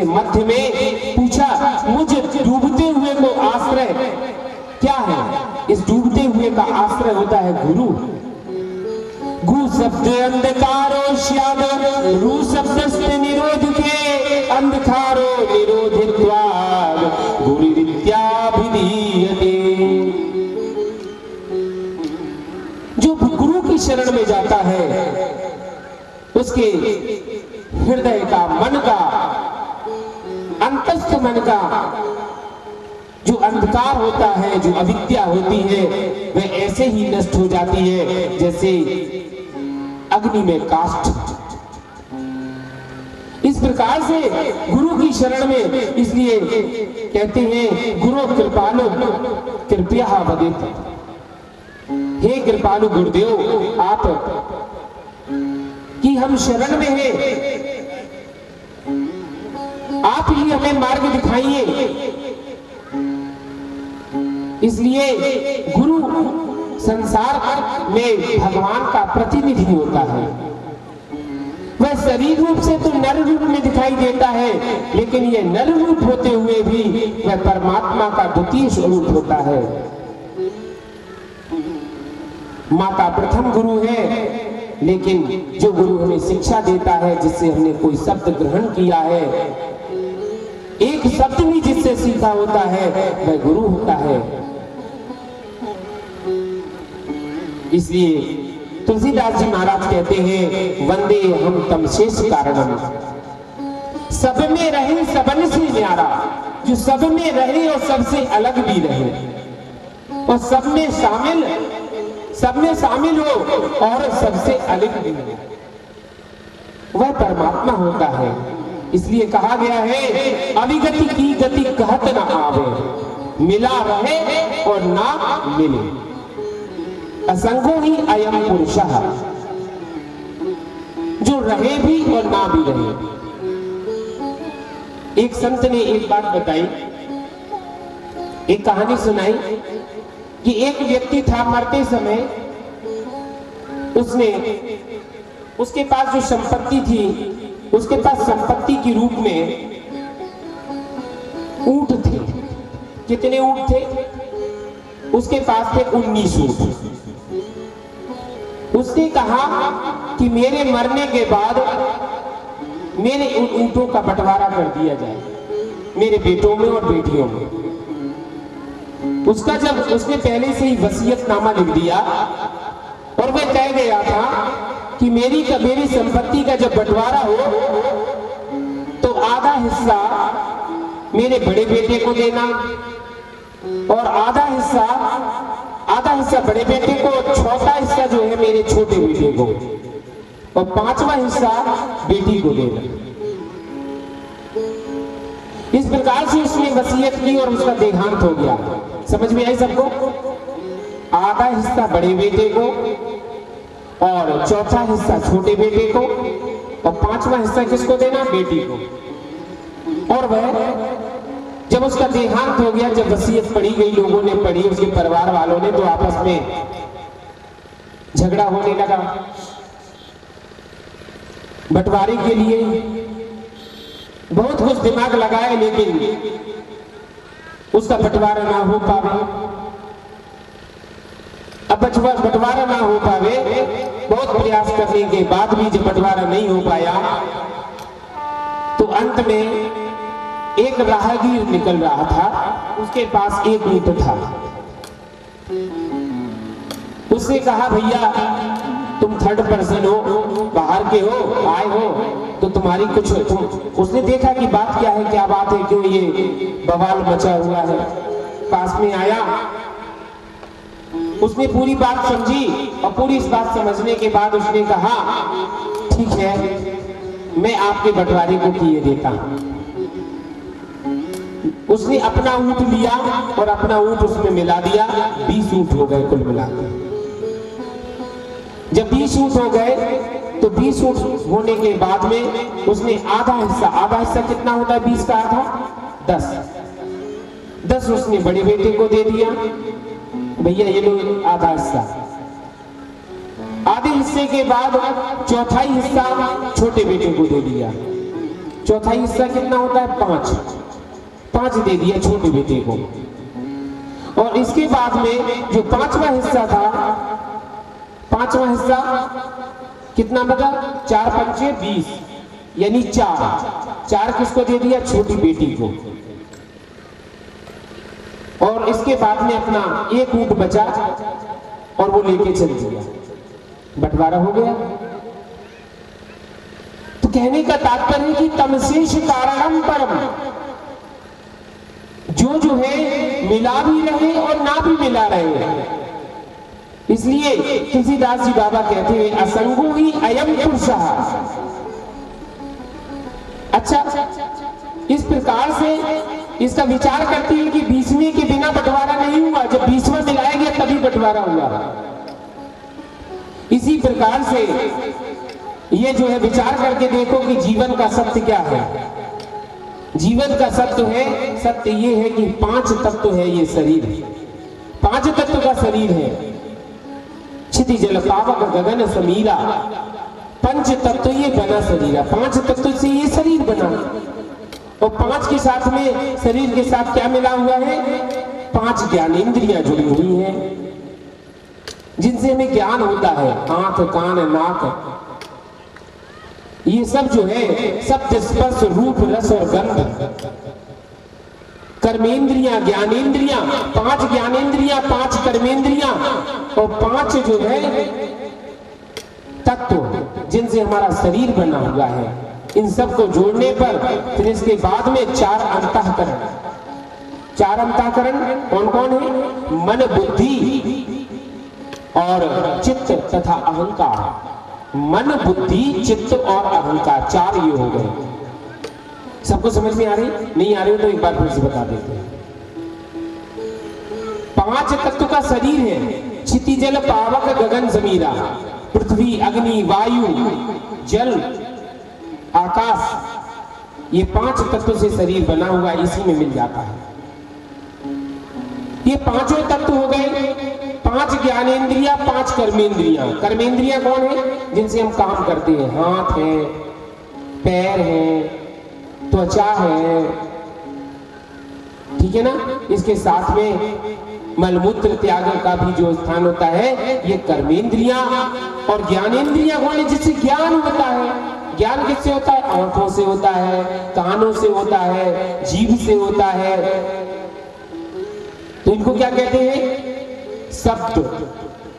मध्य में पूछा, मुझे डूबते हुए को आश्रय क्या है? इस डूबते हुए का आश्रय होता है गुरु। गु शब्द अंधकारो श्याम, रू शब्द निरोध के, अंधकारो निरोधित्वाद गुरुरित्याभिधीयते। जो गुरु की शरण में जाता है उसके हृदय का, मन का, अंतस्थ मन का जो अंधकार होता है, जो अविद्या होती है, वह ऐसे ही नष्ट हो जाती है जैसे अग्नि में काष्ठ। इस प्रकार से गुरु की शरण में, इसलिए कहते हैं गुरु कृपालु कृपया वदेत। हे कृपालु गुरुदेव, आप कि हम शरण में हैं, आप ही हमें मार्ग दिखाइए। इसलिए गुरु संसार में भगवान का प्रतिनिधि होता है। वह शरीर रूप से तो नर रूप में दिखाई देता है, लेकिन यह नर रूप होते हुए भी वह परमात्मा का द्वितीय स्वरूप होता है। माता प्रथम गुरु है, लेकिन जो गुरु हमें शिक्षा देता है, जिससे हमने कोई शब्द ग्रहण किया है, एक शब्द भी जिससे सीखा होता है, वह गुरु होता है। इसलिए तुलसीदास जी महाराज कहते हैं, वंदे हम तम शेष कारणम। सब में रहे सबन से न्यारा, जो सब में रहे और सबसे अलग भी रहे, और सब में शामिल हो और सबसे अलग भी रहे, वह परमात्मा होता है। इसलिए कहा गया है, अविगति की गति कहत न आवे, मिला रहे और ना मिले, असंगो ही अयम पुरुषः। जो रहे भी और ना भी रहे। एक संत ने एक बात बताई, एक कहानी सुनाई कि एक व्यक्ति था, मरते समय उसके पास जो संपत्ति थी, उसके पास संपत्ति के रूप में ऊंट थे। कितने ऊंट थे? उसके पास थे 19 ऊंट। उसने कहा कि मेरे मरने के बाद मेरे उन ऊंटों का बंटवारा कर दिया जाए, मेरे बेटों में और बेटियों में। उसका जब उसने पहले से ही वसीयतनामा लिख दिया, और वह कह गया था कि मेरी संपत्ति का जब बंटवारा हो तो आधा हिस्सा मेरे बड़े बेटे को देना, और आधा हिस्सा बड़े बेटे को, चौथा हिस्सा जो है मेरे छोटे बेटे को, और 5वां हिस्सा बेटी को देना। इस प्रकार से उसने वसीयत की और उसका देहांत हो गया। समझ में आई सबको? आधा हिस्सा बड़े बेटे को, और चौथा हिस्सा छोटे बेटे को, और 5वां हिस्सा किसको देना? बेटी को। और वह जब उसका देहांत हो गया, जब वसीयत पढ़ी गई, लोगों ने पढ़ी, उसके परिवार वालों ने, तो आपस में झगड़ा होने लगा बंटवारे के लिए। बहुत कुछ दिमाग लगाए, लेकिन उसका बंटवारा ना हो पावे। अब बंटवारा ना हो पावे, बहुत प्रयास करने के बाद भी जब बंटवारा नहीं हो पाया, तो अंत में एक राहगीर निकल रहा था, उसके पास एक ऊंट था। उसने कहा, भैया तुम थर्ड पर्सन हो, बाहर के हो, आए हो, तो तुम्हारी कुछ उसने देखा कि बात क्या है, क्या बात है, क्यों ये बवाल मचा हुआ है। पास में आया, उसने पूरी बात समझी, और पूरी इस बात समझने के बाद उसने कहा, ठीक है, मैं आपके बंटवारे को किए देता हूं। उसने अपना ऊंट लिया और अपना ऊंट उसमें मिला दिया, 20 ऊंट हो गए कुल मिलाकर। जब 20 ऊंट हो गए, तो 20 ऊंट होने के बाद में उसने आधा हिस्सा कितना होता है 20 का आधा? 10 उसने बड़े बेटे को दे दिया, भैया ये लो आधा हिस्सा। आधे हिस्से के बाद चौथाई हिस्सा छोटे बेटे को दे दिया। चौथाई हिस्सा कितना होता है? 5। 5 दे दिया छोटे बेटे को। और इसके बाद में जो 5वां हिस्सा था, 5वां हिस्सा कितना बचा? 4 पंचे 20, यानी 4 किसको दे दिया? छोटी बेटी को। और इसके बाद में अपना 1 ऊंट बचा और वो लेके चल दिया, बंटवारा हो गया। तो कहने का तात्पर्य है कि तमशेष कारणम परम, जो है मिला भी रहे और ना भी मिला रहे। इसलिए तुलसीदास जी बाबा कहते हैं असंगो ही अयम पुरुषः। अच्छा, इस प्रकार से इसका विचार करते हैं कि 20वें के बिना बंटवारा नहीं हुआ, जब 20वां मिलाया गया तभी बंटवारा हुआ। इसी प्रकार से ये जो है विचार करके देखो कि जीवन का सत्य क्या है। जीवन का सत्य ये है कि 5 तत्व है ये शरीर, 5 तत्व का शरीर है। क्षिति जल पावक गगन समीरा, 5 तत्व ये बना शरीर है। 5 तत्व से ये शरीर बना, और 5 के साथ में शरीर के साथ क्या मिला हुआ है? 5 ज्ञानेंद्रियां जुड़ी हुई हैं, जिनसे हमें ज्ञान होता है। आंख, कान, नाक, ये सब जो है शब्द, स्पर्श, रूप, रस और गंध। कर्मेंद्रियां, ज्ञानेंद्रियां, 5 ज्ञानेंद्रियां, 5 कर्मेंद्रियां और 5 जो है तत्व जिनसे हमारा शरीर बना हुआ है। इन सब को जोड़ने पर फिर इसके बाद में 4 अंतःकरण। 4 अंतःकरण कौन कौन है? मन, बुद्धि और चित्त तथा अहंकार। मन, बुद्धि, चित्त और अहंकार, 4 ये हो गए। सबको समझ में आ रही? नहीं आ रही हो तो एक बार फिर से बता देते हैं। 5 तत्व का शरीर है। क्षिति जल पावक गगन जमीरा, पृथ्वी, अग्नि, वायु, जल, आकाश, ये 5 तत्व से शरीर बना हुआ, इसी में मिल जाता है। ये 5 तत्व हो गए। 5 ज्ञानेंद्रिया, 5 कर्मेंद्रिया। कर्मेंद्रिया कौन है? जिनसे हम काम करते हैं। हाथ है, पैर है, त्वचा है, ठीक है ना। इसके साथ में मलमूत्र त्याग का भी जो स्थान होता है, ये कर्मेंद्रिया। और ज्ञानेंद्रिया कौन है? जिससे ज्ञान होता है। ज्ञान किससे होता है? आंखों से होता है, कानों से होता है, जीभ से होता है। तो इनको क्या कहते हैं? शब्द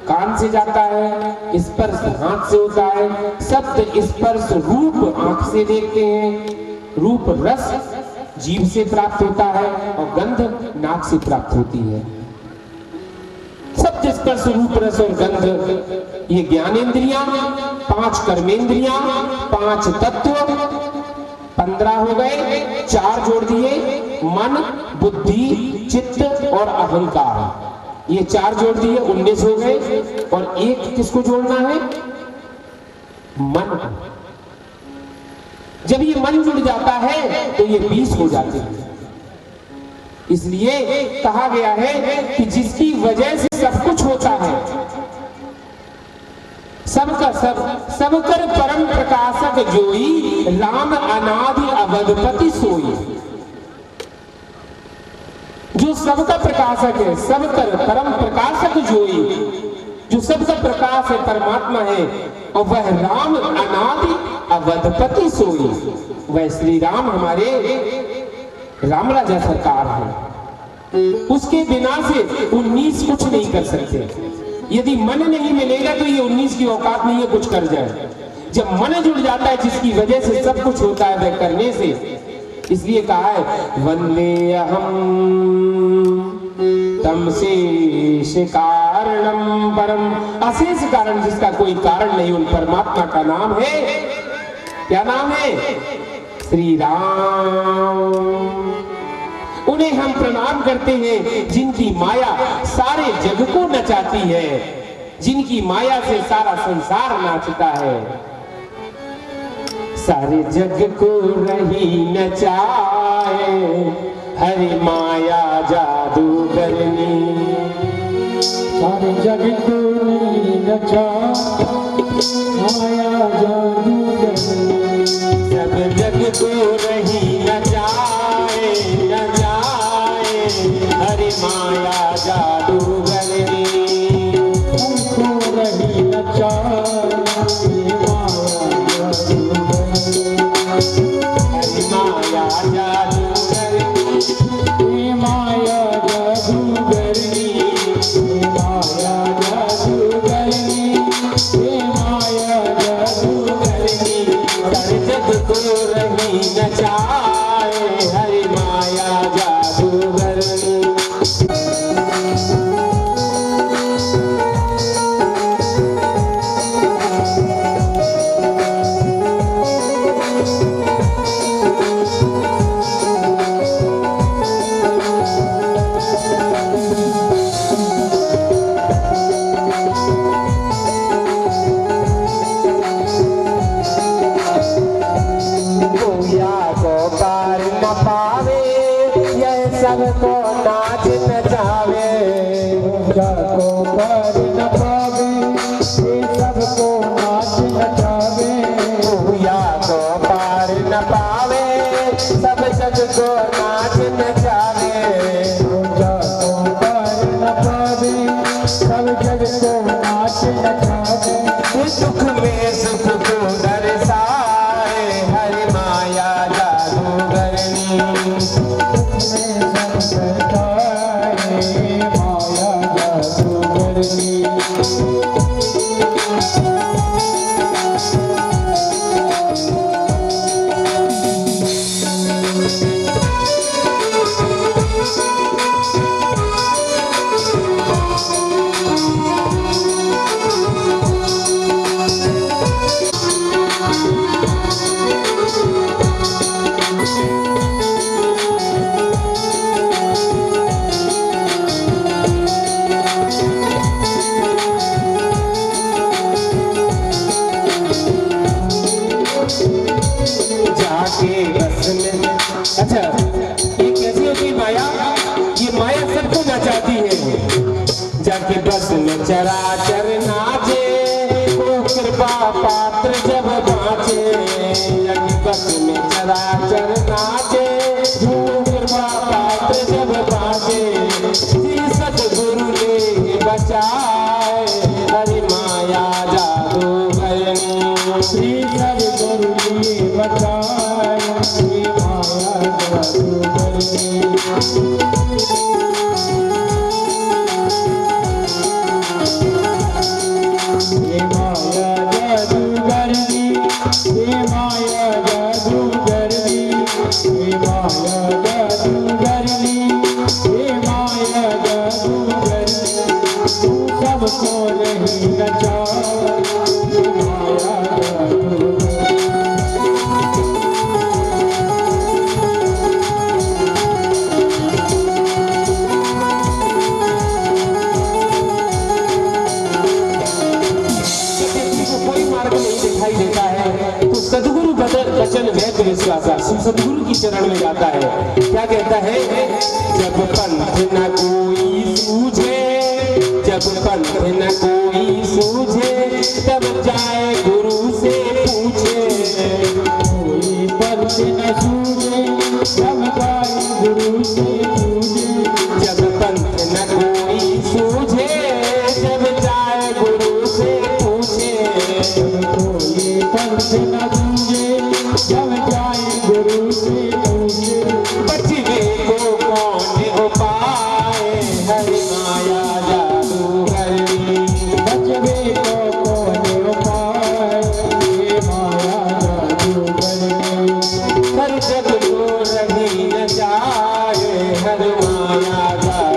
कान से जाता है, स्पर्श हाथ से होता है, शब्द, स्पर्श, रूप आंख से देखते हैं, रूप, रस जीभ से प्राप्त होता है, और गंध नाक से प्राप्त होती है। शब्द, स्पर्श, रूप, रस और गंध ये ज्ञानेंद्रियां। 5 कर्मेंद्रियां, 5 तत्व, 15 हो गए। 4 जोड़ दिए, मन, बुद्धि, चित्त और अहंकार, ये 4 जोड़ दिए, 19 हो गए। और 1 किसको जोड़ना है? मन। जब ये मन जुड़ जाता है तो ये 20 हो जाते हैं। इसलिए कहा गया है कि जिसकी वजह से सब कुछ होता है, सबका सब कर परम प्रकाशक जोई, राम अनादि अवधपति सोई। जो सबका प्रकाशक है, सबकर परम प्रकाशक जोई, जो सबका प्रकाश है, परमात्मा है, और वह राम अनादि अवधपति सोई। वह श्री राम हमारे राम राजा सरकार है। उसके बिना से 19 कुछ नहीं कर सकते। यदि मन नहीं मिलेगा तो ये 19 की औकात नहीं है कुछ कर जाए। जब मन जुड़ जाता है, जिसकी वजह से सब कुछ होता है, वह करने से। इसलिए कहा है वंदे अहम तम शेष कारणम परम। अशेष कारण, जिसका कोई कारण नहीं, उन परमात्मा का नाम है, क्या नाम है? श्री राम। उन्हें हम प्रणाम करते हैं जिनकी माया सारे जग को नचाती है, जिनकी माया से सारा संसार नाचता है। सारे जग को रही नचाए, हरि माया जादूगरनी। सारे जग को रही नचाए, माया जादूगरनी। जब जग को रही न जाए हरि माया जादूगरनी हमको रही न जाए माया जादूगरनी हरि माया जादूगरनी माया जादूगरनी माया जादूगरनी हर जग को रही न जाए हरि माया जादूगरनी सबको नाच नचावे जाको पर न पावे ये सबको नाच नचावे भूया को पार न पावे सब जग को नाच नचावे जाको पर न पावे सब जग को नाच नचावे सुख में सुख को दर्शाए हरि माया जादूगरनी माया जादूगरनी जाके बस में अच्छा ये कैसी होती माया ये माया सबको नचाती है जाके बस में चराचर नाचे वो कृपा पात्र जब बाँचे जाके बस में चराचर नाचे वो कृपा पात्र जब बाँचे जी सतगुरु ने बचाए हरि माया जादूगरनी श्री सद्गुरु जी बचाए ये माया जादूगरनी ये माया जादूगरनी ये माया जादूगरनी ये माया जादूगरनी ये माया जादूगरनी तू सबको नहीं नचाए ये माया जादूगरनी कोई मार्ग नहीं दिखाई देता है तो सदगुरु वचन वेद विश्वासा सदगुरु की चरण में जाता है क्या कहता है जब पंथ न कोई सूझे जब पंथ न कोई सूझे तब जाए गुरु से पूछे कोई पंथ न सूझे जब जाए गुरु से पूछे जब पंथ न कोई सूझे जब जाए गुरु से पूछे कोई पंथ न सूझे जब जाए गुरु से पूछे बचवे को कौन उपाय हरि माया जादूगरनी बचवे को कौन उपाय ये माया जादूगरनी हर जग को रही न जाए हर माया जादूगरनी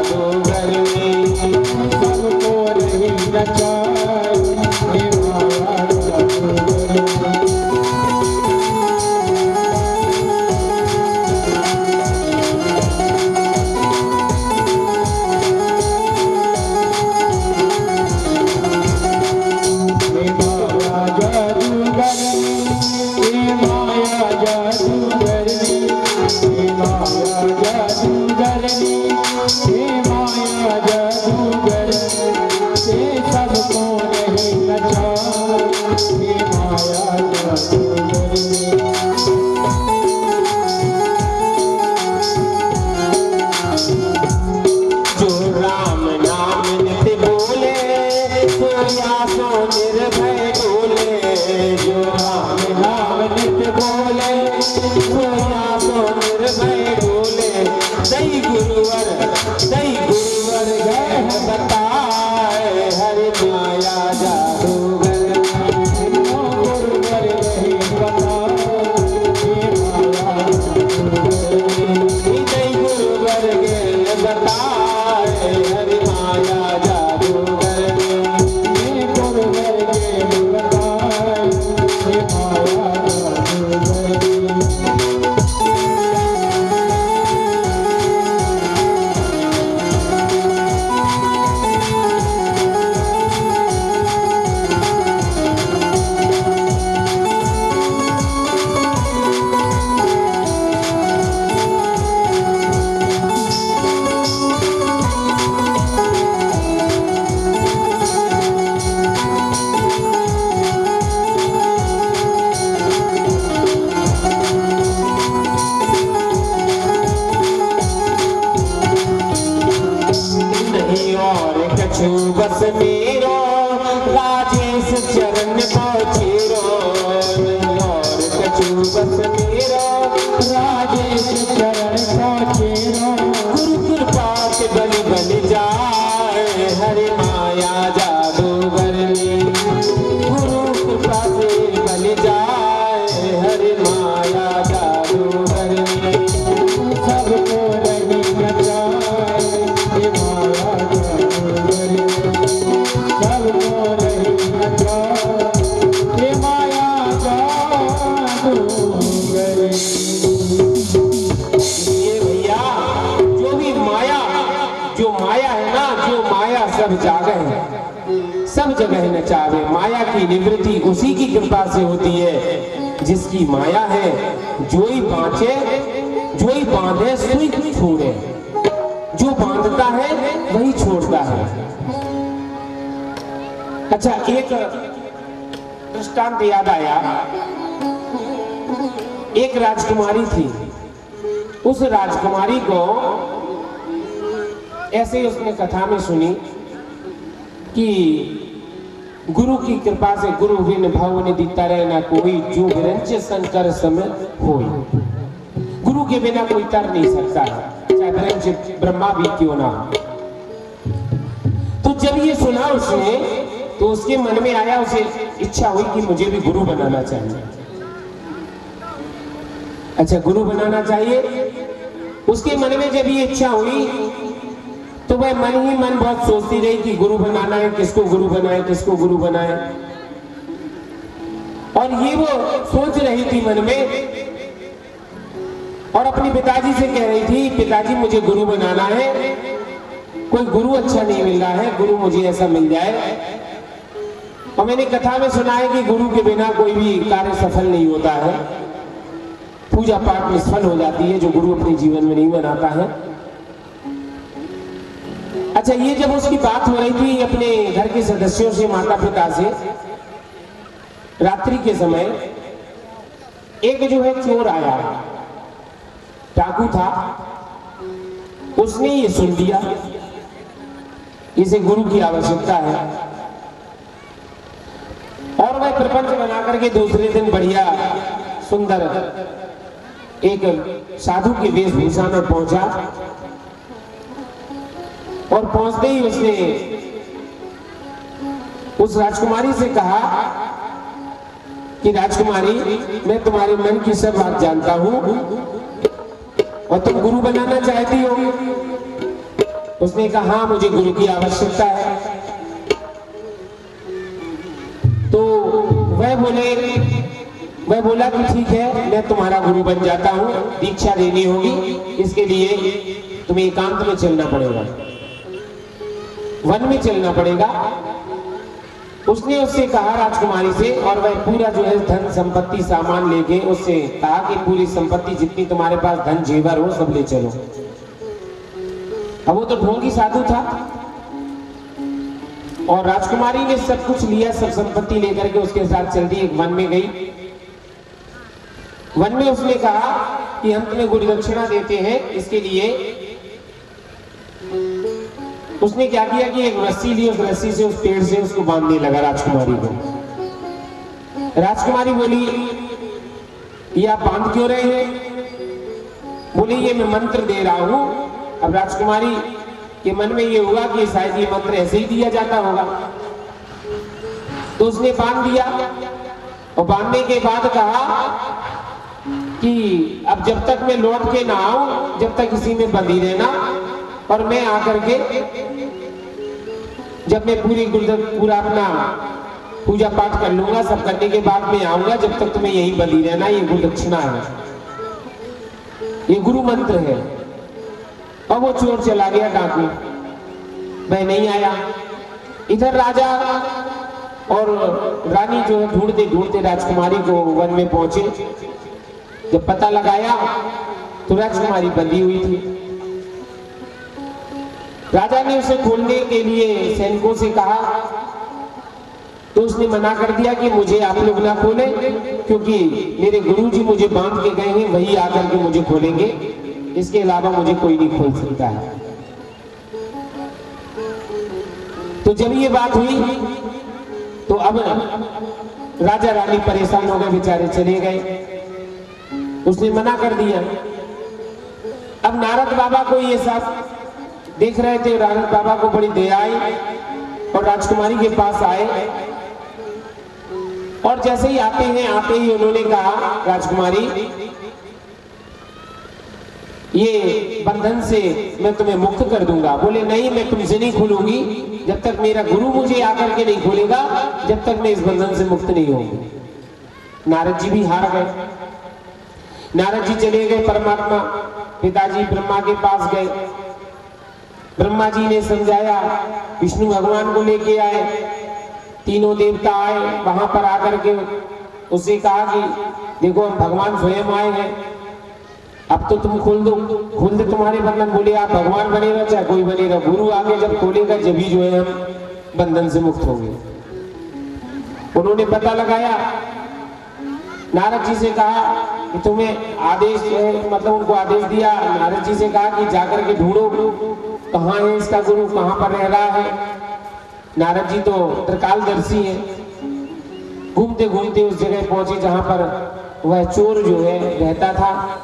गुरुवर दई गुरुवर गए बताए हरि माया जादूगर गुरुवर रहे दई गुरुवर गए बताए हरि माया जादूगर गुरुवर के बताए माया नहीं और कछु बस मेरो राजेश चरण पहुँचेरो नहीं और कछु बस मेरो राजेश चरण पहुँचेरो गुरु कृपा से बलि बलि जाए हरि माया जादूगर गुरु कृपा से बलि जाए हरि माया जादूगर सबको रही बचाए हे माया जादूगर सबको रही बचाए हे माया जादूगर ये भैया जो माया है ना जो माया सब जगह नचावे माया की निवृत्ति उसी की कृपा से होती है जिसकी माया है जो ही बांधे सुई छोड़े जो बांधता है वही छोड़ता है। अच्छा एक दृष्टांत याद आया। एक राजकुमारी थी, उस राजकुमारी को ऐसे ही उसने कथा में सुनी कि गुरु की कृपा से गुरु बिन भव निधि तरह न कोई जो विरंच संकर समय होई। गुरु के बिना कोई तर नहीं सकता, चाहे विरंच ब्रह्मा भी क्यों ना हो। तो जब ये सुना उसने तो उसके मन में आया, उसे इच्छा हुई कि मुझे भी गुरु बनाना चाहिए। अच्छा गुरु बनाना चाहिए, उसके मन में जब ये इच्छा हुई तो वह मन ही मन बहुत सोचती रही कि गुरु बनाना है, किसको गुरु बनाए, किसको गुरु बनाए। और ये वो सोच रही थी मन में और अपने पिताजी से कह रही थी, पिताजी मुझे गुरु बनाना है, कोई गुरु अच्छा नहीं मिल रहा है, गुरु मुझे ऐसा मिल जाए। और मैंने कथा में सुना है कि गुरु के बिना कोई भी कार्य सफल नहीं होता है, पूजा पाठ निष्फल हो जाती है जो गुरु अपने जीवन में नहीं बनाता है। अच्छा ये जब उसकी बात हो रही थी अपने घर के सदस्यों से, माता पिता से, रात्रि के समय एक जो है चोर आया, डाकू था, उसने ये सुन लिया इसे गुरु की आवश्यकता है और वह प्रपंच बना करके दूसरे दिन बढ़िया सुंदर एक साधु के वेशभूषा में पहुंचा और पहुंचते ही उसने उस राजकुमारी से कहा कि राजकुमारी मैं तुम्हारे मन की सब बात जानता हूं और तुम गुरु बनाना चाहती हो। उसने कहा हाँ मुझे गुरु की आवश्यकता है। तो वह बोला कि ठीक है मैं तुम्हारा गुरु बन जाता हूं, दीक्षा देनी होगी, इसके लिए तुम्हें एकांत में चलना पड़ेगा, वन में चलना पड़ेगा। उसने उससे कहा राजकुमारी से, और वह पूरा जो है धन संपत्ति सामान लेके उससे कहा कि पूरी संपत्ति जितनी तुम्हारे पास धन जेवर हो सब ले चलो। अब वो तो ढोंगी साधु था और राजकुमारी ने सब कुछ लिया, सब संपत्ति लेकर के उसके साथ चल दी, एक वन में गई। वन में उसने कहा कि हम तुम्हें गुरु दक्षिणा देते हैं, इसके लिए उसने क्या किया कि एक रस्सी ली, उस रस्सी से उस पेड़ से उसको बांधने लगा राजकुमारी को। राजकुमारी बोली ये आप बांध क्यों रहे हैं? बोली ये मैं मंत्र दे रहा हूं अब राजकुमारी के मन में ये हुआ कि शायद ये मंत्र ऐसे ही दिया जाता होगा, तो उसने बांध दिया और बांधने के बाद कहा कि अब जब तक मैं लौट के ना आऊं जब तक इसी में बंधी रहना, और मैं आकर के जब मैं पूरा अपना पूजा पाठ कर लूंगा, सब करने के बाद मैं आऊंगा, जब तक तुम्हें यहीं बंधी रहना, ये गुरु दक्षिणा है, ये गुरु मंत्र है। और वो चोर चला गया डाकू, वह नहीं आया। इधर राजा और रानी जो है ढूंढते ढूंढते राजकुमारी को वन में पहुंचे। जब पता लगाया तो राजकुमारी बंधी हुई थी। राजा ने उसे खोलने के लिए सैनिकों से कहा, तो उसने मना कर दिया कि मुझे आप लोग ना खोलें, क्योंकि मेरे गुरुजी मुझे बांध के गए हैं, वही आकर के मुझे खोलेंगे, इसके अलावा मुझे कोई नहीं खोल सकता है। तो जब ये बात हुई तो अब राजा रानी परेशान हो गए, बेचारे चले गए, उसने मना कर दिया। अब नारद बाबा को ये सब देख रहे थे, नारद बाबा को बड़ी दया आई और राजकुमारी के पास आए, और जैसे ही आते ही उन्होंने कहा, राजकुमारी ये बंधन से मैं तुम्हें मुक्त कर दूंगा। बोले नहीं, मैं तुमसे नहीं खुलूंगी जब तक मेरा गुरु मुझे आकर के नहीं खोलेगा, जब तक मैं इस बंधन से मुक्त नहीं होंगी। नारद जी भी हार गए। नारद जी चले गए परमात्मा पिताजी ब्रह्मा के पास गए। ब्रह्मा जी ने समझाया, विष्णु भगवान को लेके आए, तीनों देवता आए, वहां पर आकर के उससे कहा कि देखो हम भगवान स्वयं आए हैं, अब तो तुम खोल दे तुम्हारे बंधन। बोले आप भगवान बने रहो चाहे कोई बने रहो, गुरु आगे जब खोलेगा जब ही जो है हम बंधन से मुक्त होंगे। उन्होंने पता लगाया, नारद जी से कहा कि तुम्हें आदेश है, मतलब उनको आदेश दिया, नारद जी से कहा कि जाकर के ढूंढो कहाँ है इसका गुरु, कहाँ पर रह रहा है। नारद जी तो त्रिकालदर्शी है, घूमते घूमते उस जगह पहुंचे जहां पर वह चोर जो है रहता था।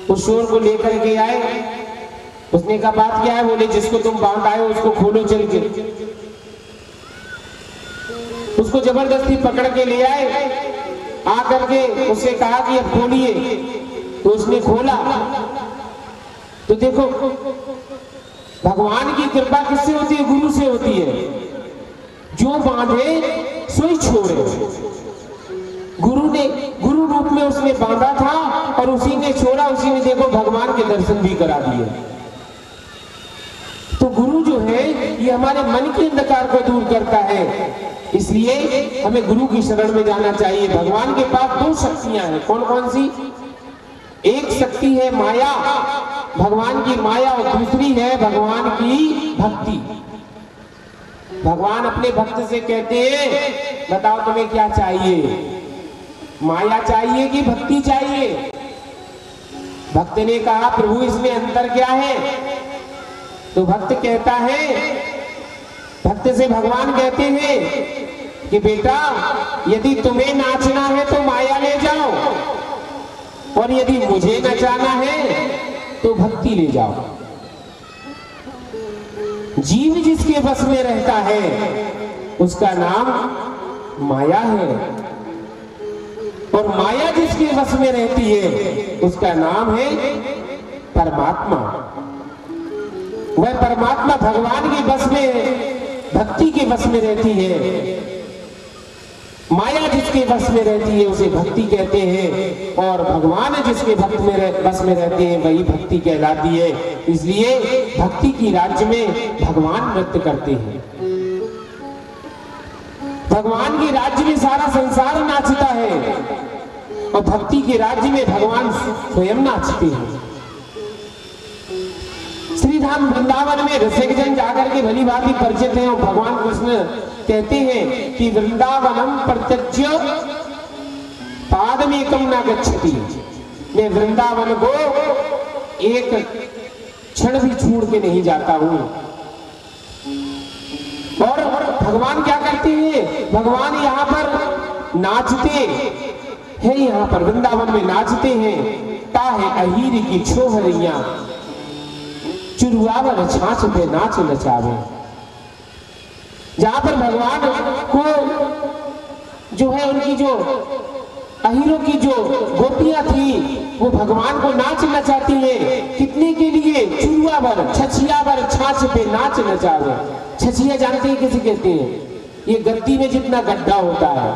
उस चोर को लेकर के आए। उसने कहा बात क्या है? बोले जिसको तुम बांध आए उसको खोलो चल के। उसको जबरदस्ती पकड़ के ले आए, आकर के उससे कहा कि अब खोलिए, तो उसने खोला। तो देखो भगवान की कृपा किससे होती है? गुरु से होती है। जो बांधे सोई छोड़े। गुरु रूप में उसने बांधा था और उसी ने छोड़ा, उसी ने देखो भगवान के दर्शन भी करा दिए। तो गुरु जो है ये हमारे मन के अंधकार को दूर करता है, इसलिए हमें गुरु की शरण में जाना चाहिए। भगवान के पास दो शक्तियां हैं, कौन कौन सी? एक शक्ति है माया, भगवान की माया, और दूसरी है भगवान की भक्ति। भगवान अपने भक्त से कहते हैं बताओ तुम्हें क्या चाहिए, माया चाहिए कि भक्ति चाहिए? भक्त ने कहा प्रभु इसमें अंतर क्या है? तो भक्त कहता है, भक्त से भगवान कहते हैं कि बेटा यदि तुम्हें नाचना है तो माया ले जाओ, और यदि मुझे नचाना है तो भक्ति ले जाओ। जीव जिसके बस में रहता है उसका नाम माया है, और माया जिसके बस में रहती है उसका नाम है परमात्मा। वह परमात्मा भगवान के बस में, भक्ति के बस में रहती है। माया जिसके बस में रहती है उसे भक्ति कहते हैं, और भगवान जिसके भक्त में बस में रहते हैं वही भक्ति कहलाती है। इसलिए भक्ति की राज्य में भगवान नृत्य करते हैं। भगवान के राज्य में सारा संसार नाचता है, और भक्ति के राज्य में भगवान स्वयं नाचते हैं। श्री धाम वृंदावन में रसिकजन जाकर के भली भांति परिचित हैं, और भगवान कृष्ण कहते हैं कि वृंदावनम प्रत्यज्य पादमेकम न गच्छति। मैं वृंदावन को एक क्षण भी छोड़ के नहीं जाता हूं। और भगवान क्या करते हैं? भगवान यहाँ पर नाचते हैं, यहाँ पर वृंदावन में नाचते हैं। ताहे अहीर की छोहरियां, चुरुआवर छाछ पे नाच नचावे। जहां पर भगवान को जो है उनकी जो अहीरों की जो गोपियां थी वो भगवान को नाच नचाती हैं। कितने के लिए? चुरुआवर छछियावर छाछ पे नाच नचावे। छछिया जानते हैं किसे कहते हैं? ये गद्दी में जितना गड्ढा होता है,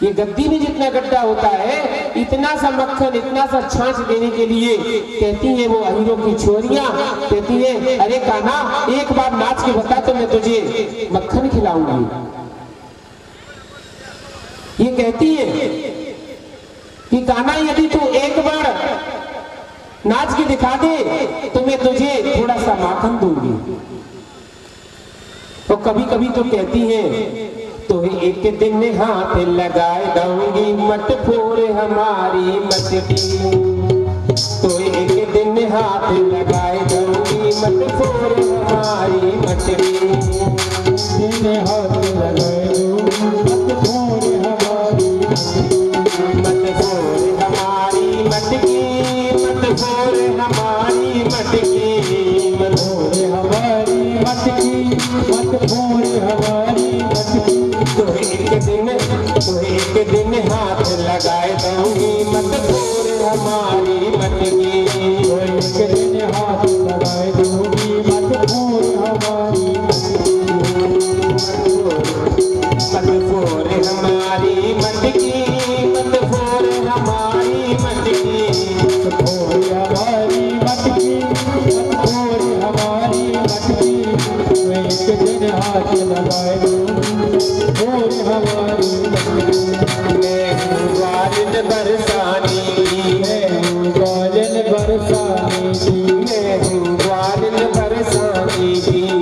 ये गद्दी में जितना गड्ढा होता है, इतना सा मक्खन इतना सा छाछ देने के लिए कहती हैं वो अहीरों की छोरियां, कहती हैं अरे कान्हा एक बार नाच के बता तो मैं तुझे मक्खन खिलाऊंगी। ये कहती है कि कान्हा यदि तू एक बार नाच के दिखा दे तो मैं तुझे थोड़ा सा माखन दूंगी। तो कभी कभी तो कहती हैं तो एक दिन हाथ लगाए दूंगी मत फोड़ हमारी मटकी। तो एक दिन हाथ लगाए दूंगी मत फोड़ हमारी मटकी। दिन हाथ लगाए मत फोड़ हमारी मत फोड़ हमारी मटकी। मत फोड़ हमारी मटकी। मत फोड़ हमारी मटकी। मत फोड़ हमारी मटकी। तो एक दिन हाथ लगाए दूंगी मत फोड़ हमारी मटकी। तो एक दिन हाथ लगाए दूंगी मत फोड़ हमारी मत फोड़ हमारी मटकी। मत फोड़ हमारी मटकी। मत फोड़ हमारी मटकी। मत फोड़ हमारी मटकी। तो एक दिन हाथ लगाए फोड़ हमारी मैं ग्वालिन बरसानी। मैं ग्वालिन बरसानी। मैं ग्वालिन बरसानी।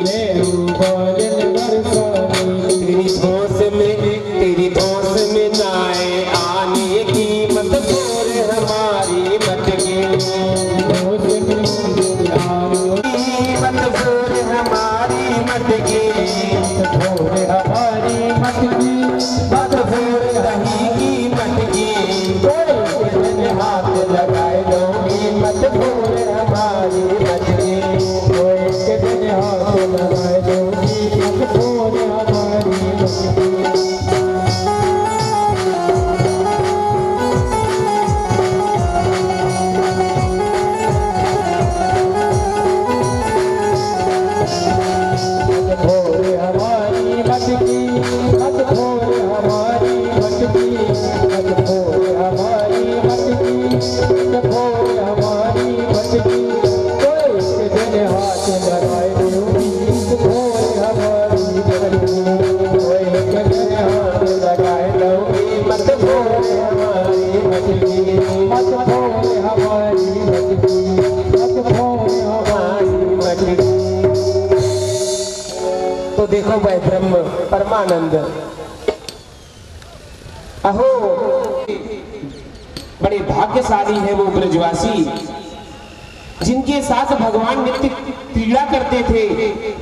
मैं ग्वालिन बरसानी। तेरी धोस में नाए आने की मत फोड़ हमारी मटकी। मत फोड़ हमारी मटकी। फोड़ हमारी मटकी। मत फोड़ रही की मटकी। हाथ लगाए दूंगी मत फोड़ हमारी मटकी। एक दिन हाथ लगाए दूंगी मत फोड़ हमारी मटकी। तो देखो वह ब्रह्म परमानंद अहो बड़े भाग्यशाली है वो ब्रजवासी जिनके साथ भगवान नित्य क्रीड़ा करते थे।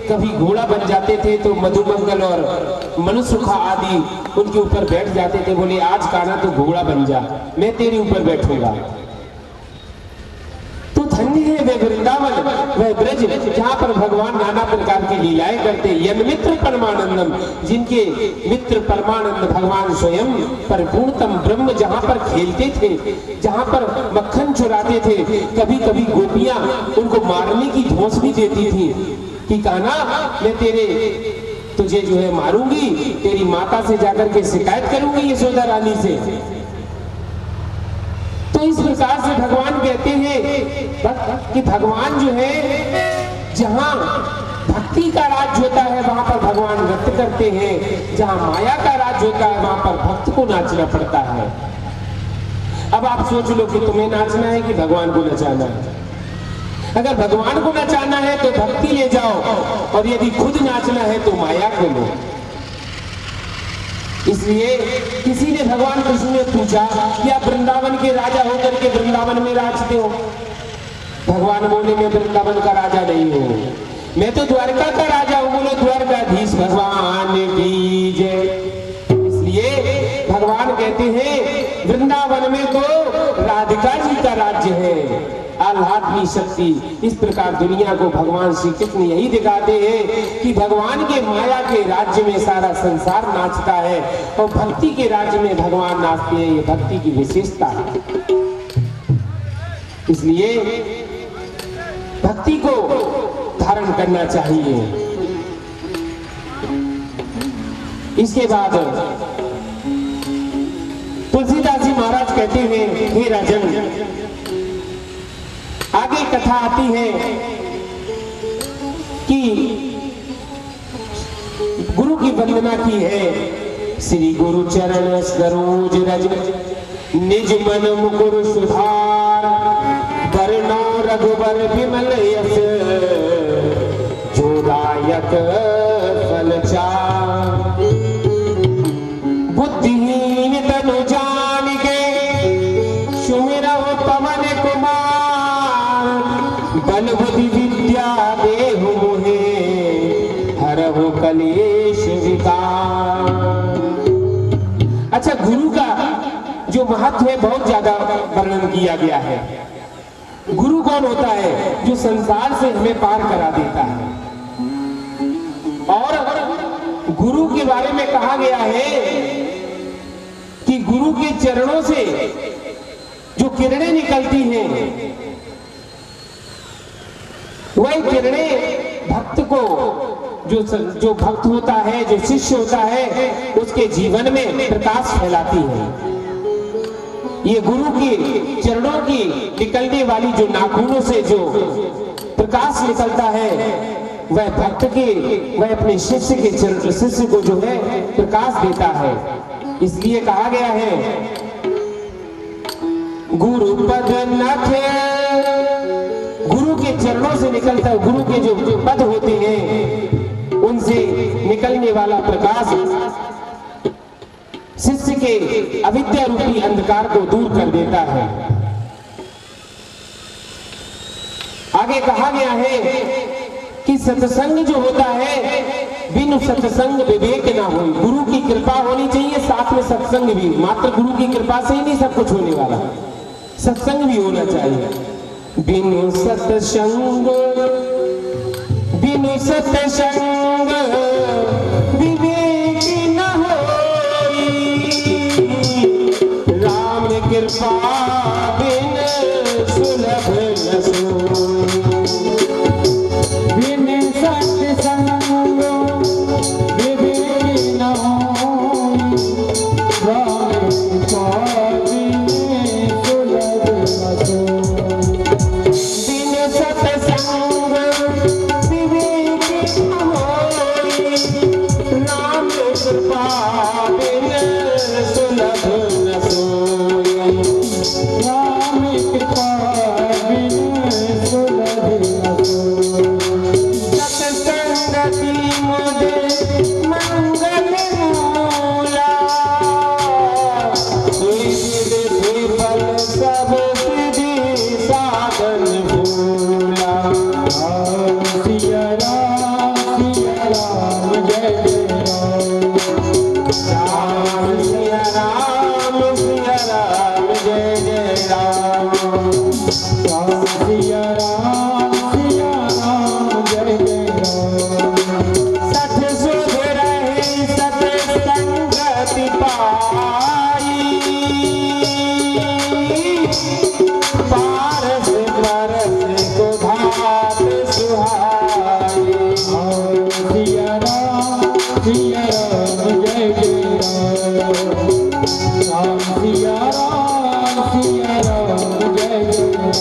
कभी घोड़ा बन जाते थे तो मधुमंगल और मनुसुखा आदि उनके ऊपर बैठ जाते थे। बोले आज कान्हा तो घोड़ा बन जा, मैं तेरे ऊपर बैठूंगा। तो धन्य है वह वृंदावन वह ब्रज जहाँ पर भगवान नाना प्रकार की लीलाएं करते। यन मित्र परमानंदम जिनके मित्र परमानंद भगवान स्वयं परिपूर्णतम ब्रह्म जहाँ पर खेलते थे, जहाँ पर मक्खन चुराते थे। कभी कभी गोपियां उनको मारने की धौंस भी देती थी कि कान्हा मैं तुझे जो है मारूंगी, तेरी माता से जाकर के शिकायत करूंगी यशोदा रानी से। तो इस प्रकार से भगवान कहते हैं कि भगवान जो है जहां भक्ति का राज होता है वहां पर भगवान नृत्य करते हैं, जहां माया का राज होता है वहां पर भक्त को नाचना पड़ता है। अब आप सोच लो कि तुम्हें नाचना है कि भगवान को नचाना है। अगर भगवान को नचाना है तो भक्ति ले जाओ, और यदि खुद नाचना है तो माया को लो। इसलिए किसी ने भगवान कृष्ण ने पूछा कि आप वृंदावन के राजा होकर के वृंदावन में राजते हो। भगवान बोले मैं वृंदावन का राजा नहीं हूँ, मैं तो द्वारका का राजा हूँ। बोलो द्वारकाधीश भगवान की जय। इसलिए भगवान कहते हैं वृंदावन में तो राधिका जी का राज्य है, आह्लादनी शक्ति। इस प्रकार दुनिया को भगवान श्री कृष्ण यही दिखाते हैं कि भगवान के माया के राज्य में सारा संसार नाचता है और भक्ति के राज्य में भगवान नाचते हैं। ये भक्ति की विशेषता है। इसलिए भक्ति को धारण करना चाहिए। इसके बाद तुलसीदास जी महाराज कहते हैं, हे राजन, आगे कथा आती है कि गुरु की वंदना की है। श्री गुरु चरण सरोज रज निज मन मुकुर सुधार, वरनो रघुबर विमल यस जोदायक फल चार। बुद्धिहीन तनु जान के सुमिरहु पवन कुमार, बल बुद्धि विद्या देहु मोहे हरहु कलेश विकार। अच्छा, गुरु का जो महत्व है बहुत ज्यादा वर्णन किया गया है। गुरु कौन होता है? जो संसार से हमें पार करा देता है। और गुरु के बारे में कहा गया है कि गुरु के चरणों से जो किरणें निकलती हैं, वही किरणें भक्त को, जो भक्त होता है, जो शिष्य होता है, उसके जीवन में प्रकाश फैलाती है। ये गुरु के चरणों की निकलने वाली जो नाखूनों से जो प्रकाश निकलता है, वह भक्त के, वह अपने शिष्य को जो है प्रकाश देता है। इसलिए कहा गया है, गुरु पद नखे, गुरु के चरणों से निकलता है, गुरु के जो पद होते हैं उनसे निकलने वाला प्रकाश शिष्य के अविद्या रूपी अंधकार को दूर कर देता है। आगे कहा गया है कि सत्संग जो होता है, बिनु सत्संग विवेक ना हो। गुरु की कृपा होनी चाहिए, साथ में सत्संग भी। मात्र गुरु की कृपा से ही नहीं सब कुछ होने वाला, सत्संग भी होना चाहिए। बिनु सत्संग विवेक न होई, राम कृपा बिन सुलभ न सोई। बिन सत्संग विवेक न होई, राम कृपा बिन सुलभ न सोई। बिन सत्संग विवेक न होई, राम कृपा बिन सुलभ न सोई। राम कृपा बिन सुलभ न सोई। सत्संगति मुझे मंगल मूला, सिद्धि फल सब सिद्धि साधन भूला। सिया राम जय जय राम सिया राम जय जय राम। राम सिया राम जय जय राम। सठ सुध रहे सत्संगति पाई, पारस परस को भात सुहाई। सिया राम जय जय राम। राम सिया राम जय जय राम।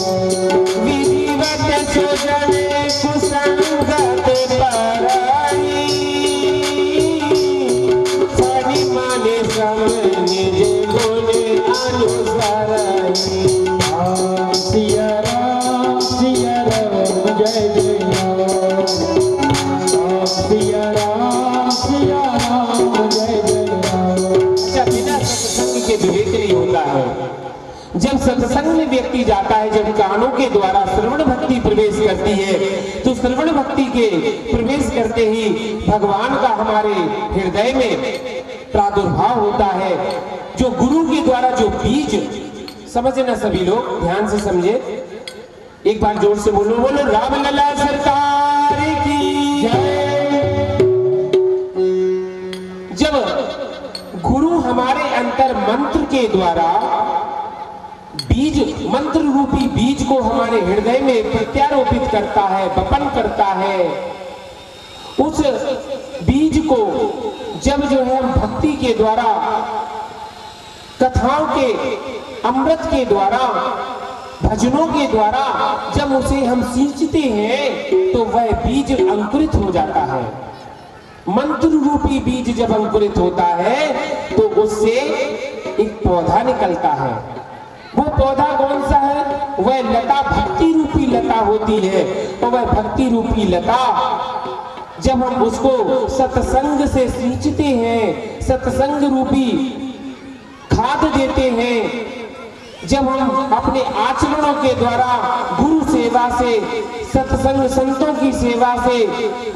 विधिवत सुजन कुसंगत पराई, सनि माने सम निज गुण अनुसराई। सिया राम जय जय राम। सिया राम जय जय राम। अच्छा, बिना सत्संग के विवेक नहीं होता है। जब सत्संग में व्यक्ति जाता है, जब कानों के द्वारा श्रवण भक्ति प्रवेश करती है, तो श्रवण भक्ति के प्रवेश करते ही भगवान का हमारे हृदय में प्रादुर्भाव होता है, जो गुरु के द्वारा जो बीज, समझे ना सभी लोग, ध्यान से समझे, एक बार जोर से बोलो, बोलो रामलला सरकार की जय। जब गुरु हमारे अंतर मंत्र के द्वारा बीज, मंत्र रूपी बीज को हमारे हृदय में प्रत्यारोपित करता है, वपन करता है, उस बीज को जब जो है हम भक्ति के द्वारा, कथाओं के अमृत के द्वारा, भजनों के द्वारा जब उसे हम सींचते हैं तो वह बीज अंकुरित हो जाता है। मंत्र रूपी बीज जब अंकुरित होता है तो उससे एक पौधा निकलता है। वो पौधा कौन सा है? वह लता भक्ति रूपी लता होती है। और वह भक्ति रूपी लता जब हम उसको सत्संग से सींचते हैं, सत्संग रूपी खाद देते हैं, जब हम अपने आचरणों के द्वारा गुरु सेवा से, सत्संग संतों की सेवा से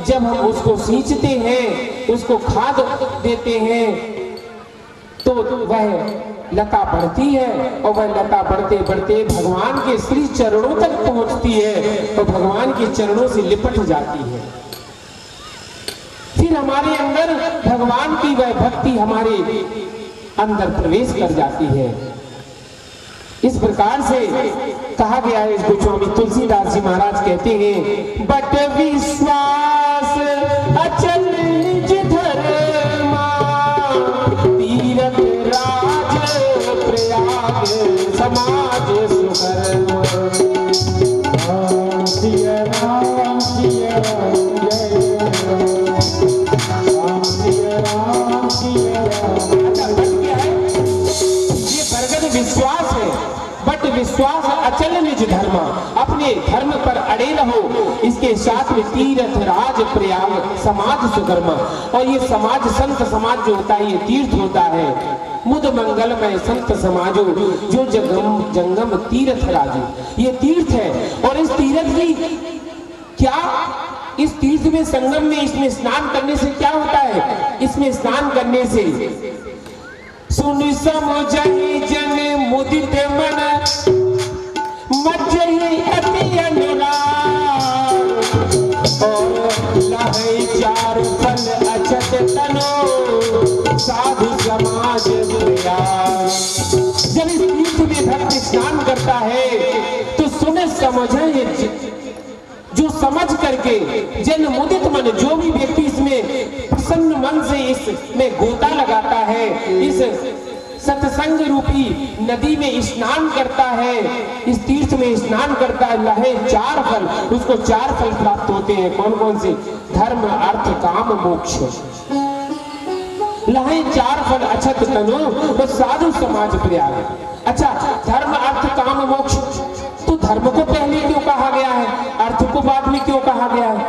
जब हम उसको सींचते हैं, उसको खाद देते हैं, तो वह लता बढ़ती है और वह लता बढ़ते बढ़ते भगवान के श्री चरणों तक पहुंचती है और भगवान के चरणों से लिपट जाती है। फिर हमारे अंदर भगवान की वह भक्ति हमारे अंदर प्रवेश कर जाती है। इस प्रकार से कहा गया है, इसको स्वामी तुलसीदास जी महाराज कहते हैं, बट विश्वास अचल निज धर्मा, तीरथ राज प्रयाग समाज सुकर्मा। सिया राम जय राम, सिया राम सिया राम। अच्छा, बट क्या है? ये बरगद विश्वास है, बट विश्वास अचल निज धर्मा, अपने धर्म पर अड़े रहो। इसके साथ में तीर्थ राज प्रयाग समाज सुकर्मा, और ये समाज, संत समाज जो होता है ये तीर्थ होता है। मुद मंगलमय संत समाजो, जो जगम जंगम तीर्थ राजो, ये तीर्थ है। और इस तीर्थ की क्या, इस तीर्थ में, संगम में, इसमें स्नान करने से क्या होता है? इसमें स्नान करने से सुनि समझहि जन मुदित मन, मज्जहि अति अनुराग, और लहै चार फल अछत तनो, साधु समाज प्रयाग। जब इस तीर्थ में भक्त स्नान करता है तो सुने समझे, जो समझ करके जन मुदित मन, जो भी व्यक्ति इसमें प्रसन्न मन से इसमें गोता लगाता है, इस सत्संग रूपी नदी में स्नान करता है, इस तीर्थ में स्नान करता है, लहे चार फल, उसको चार फल प्राप्त होते हैं। कौन कौन से? धर्म अर्थ काम मोक्ष। लहे चार फल अछत तनु, तो साधु समाज प्रयाग। अच्छा, धर्म अर्थ काम मोक्ष, तो धर्म को पहले क्यों कहा गया है, अर्थ को बाद में क्यों कहा गया है?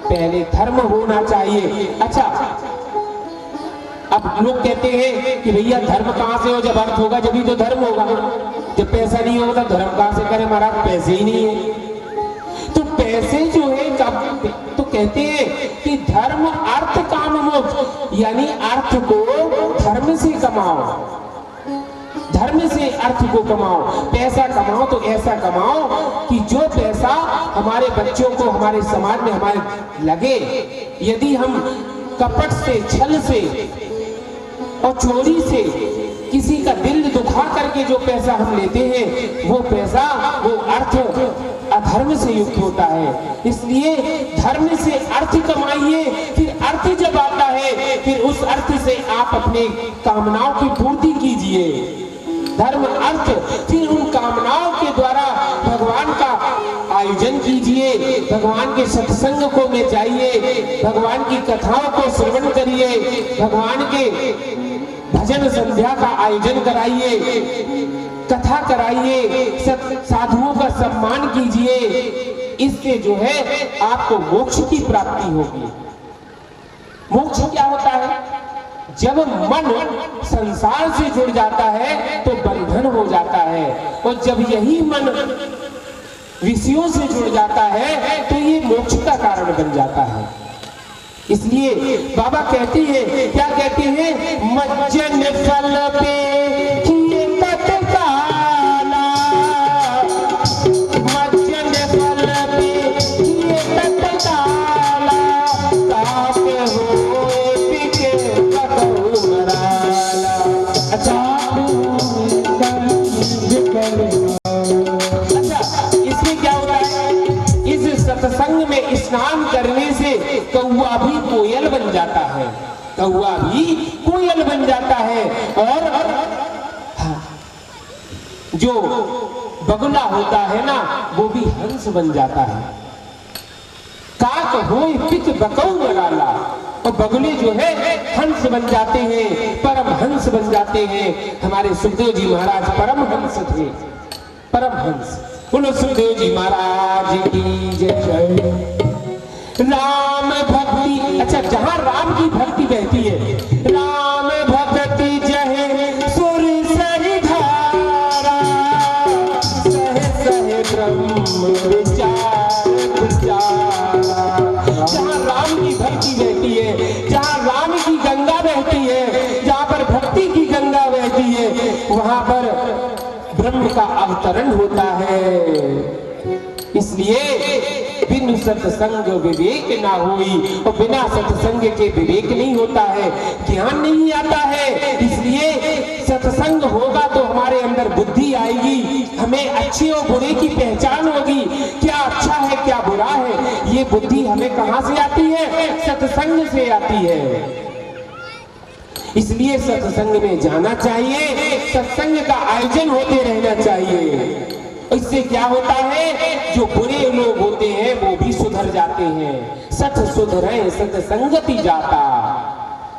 पहले धर्म होना चाहिए। अच्छा, अब लोग कहते हैं कि भैया धर्म कहां से हो, जब अर्थ होगा जब ही तो धर्म होगा, जब पैसा नहीं होगा तो धर्म कहां से करें, महाराज पैसे ही नहीं है। तो पैसे जो है कब, तो कहते हैं कि धर्म अर्थ काम मोक्ष, यानी अर्थ को धर्म से कमाओ, धर्म से अर्थ को कमाओ। पैसा कमाओ तो ऐसा कमाओ कि जो पैसा हमारे बच्चों को, हमारे समाज में हमारे लगे। यदि हम कपट से, छल से और चोरी से किसी का दिल दुखा करके जो पैसा हम लेते हैं, वो पैसा, वो अर्थ अधर्म से युक्त होता है। इसलिए धर्म से अर्थ कमाइए, फिर अर्थ जब आता है फिर उस अर्थ से आप अपने कामनाओं की पूर्ति कीजिए। धर्म अर्थ, फिर उन कामनाओं के द्वारा भगवान का आयोजन कीजिए, भगवान के सत्संग को में जाइए, भगवान की कथाओं को श्रवण करिए, भगवान के भजन संध्या का आयोजन कराइए, कथा कराइए, साधुओं का सम्मान कीजिए। इससे जो है आपको मोक्ष की प्राप्ति होगी। मोक्ष क्या होता है? जब मन संसार से जुड़ जाता है तो बंधन हो जाता है, और जब यही मन विषयों से जुड़ जाता है तो ये मोक्ष का कारण बन जाता है। इसलिए बाबा कहते हैं, क्या कहते हैं, मज्जन फल पे किए तत्काला, मज्जन फल पे किए तत्काला, ताके होए पिके कतहु मराला। अच्छा, इसमें क्या होता है, इस सत्संग में स्नान करने से कौआ भी कोयल बन जाता है, कौआ भी कोयल बन जाता है। और जो बगुला होता है ना, वो भी हंस बन जाता है। काक होए पिच बकौ मराला, और बगुले जो है हंस बन जाते हैं, परम हंस बन जाते हैं। हमारे सुखदेव जी महाराज परम हंस थे, परम हंस। बोलो सुखदेव जी महाराज की जय। राम भक्ति, अच्छा, जहां राम की भक्ति बहती है, राम भक्ति जहे सुर सही धारा, सहे सहे ब्रह्म विचार विचारा। जहां राम की भक्ति बहती है, जहां राम की गंगा बहती है, जहां पर भक्ति की गंगा बहती है, वहां पर ब्रह्म का अवतरण होता है। इसलिए बिनु सत्संग विवेक ना होई, और बिना सत्संग के विवेक नहीं होता है, ज्ञान नहीं आता है। इसलिए सत्संग होगा तो हमारे अंदर बुद्धि आएगी, हमें अच्छे और बुरे की पहचान होगी, क्या अच्छा है क्या बुरा है। ये बुद्धि हमें कहां से आती है, सत्संग से आती है। इसलिए सत्संग में जाना चाहिए, सत्संग का आयोजन होते रहना चाहिए। इससे क्या होता है, जो बुरे लोग होते हैं वो भी सुधर जाते हैं। सठ सुधरे सत्संगति जाता,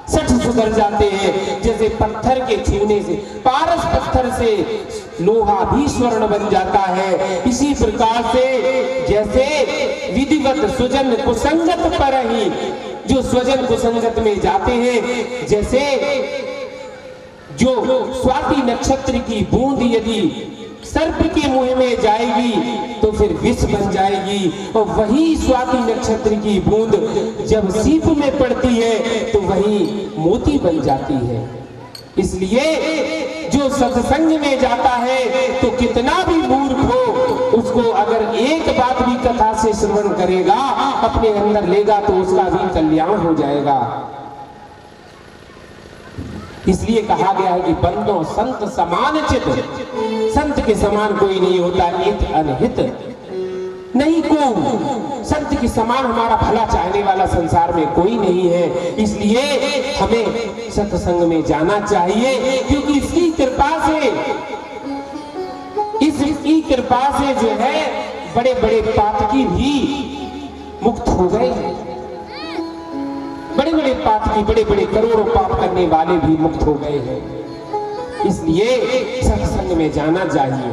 सठ सुधर जाते हैं। जैसे पत्थर के छूने से, पारस पत्थर से लोहा भी स्वर्ण बन जाता है, इसी प्रकार से जैसे विधिवत सुजन कुसंगत पर ही, जो स्वजन कुसंगत में जाते हैं, जैसे जो स्वाति नक्षत्र की बूंद यदि सर्प के मुंह में जाएगी तो फिर विष बन जाएगी, और वही स्वाति नक्षत्र की बूंद जब सीप में पड़ती है तो वही मोती बन जाती है। इसलिए जो सत्संग में जाता है तो कितना भी मूर्ख हो, उसको अगर एक बात भी कथा से श्रवण करेगा, अपने अंदर लेगा, तो उसका भी कल्याण हो जाएगा। इसलिए कहा गया है कि बंदो संत समान चित, संत के समान कोई नहीं होता, हित अनहित नहीं को। संत के समान हमारा भला चाहने वाला संसार में कोई नहीं है। इसलिए हमें सत्संग में जाना चाहिए, क्योंकि इसकी कृपा से, इसकी कृपा से जो है बड़े बड़े पातकी भी मुक्त हो गए, बड़े बड़े पातकी, बड़े बड़े करोड़ों पाप करने वाले भी मुक्त हो गए हैं। इसलिए सत्संग में जाना चाहिए।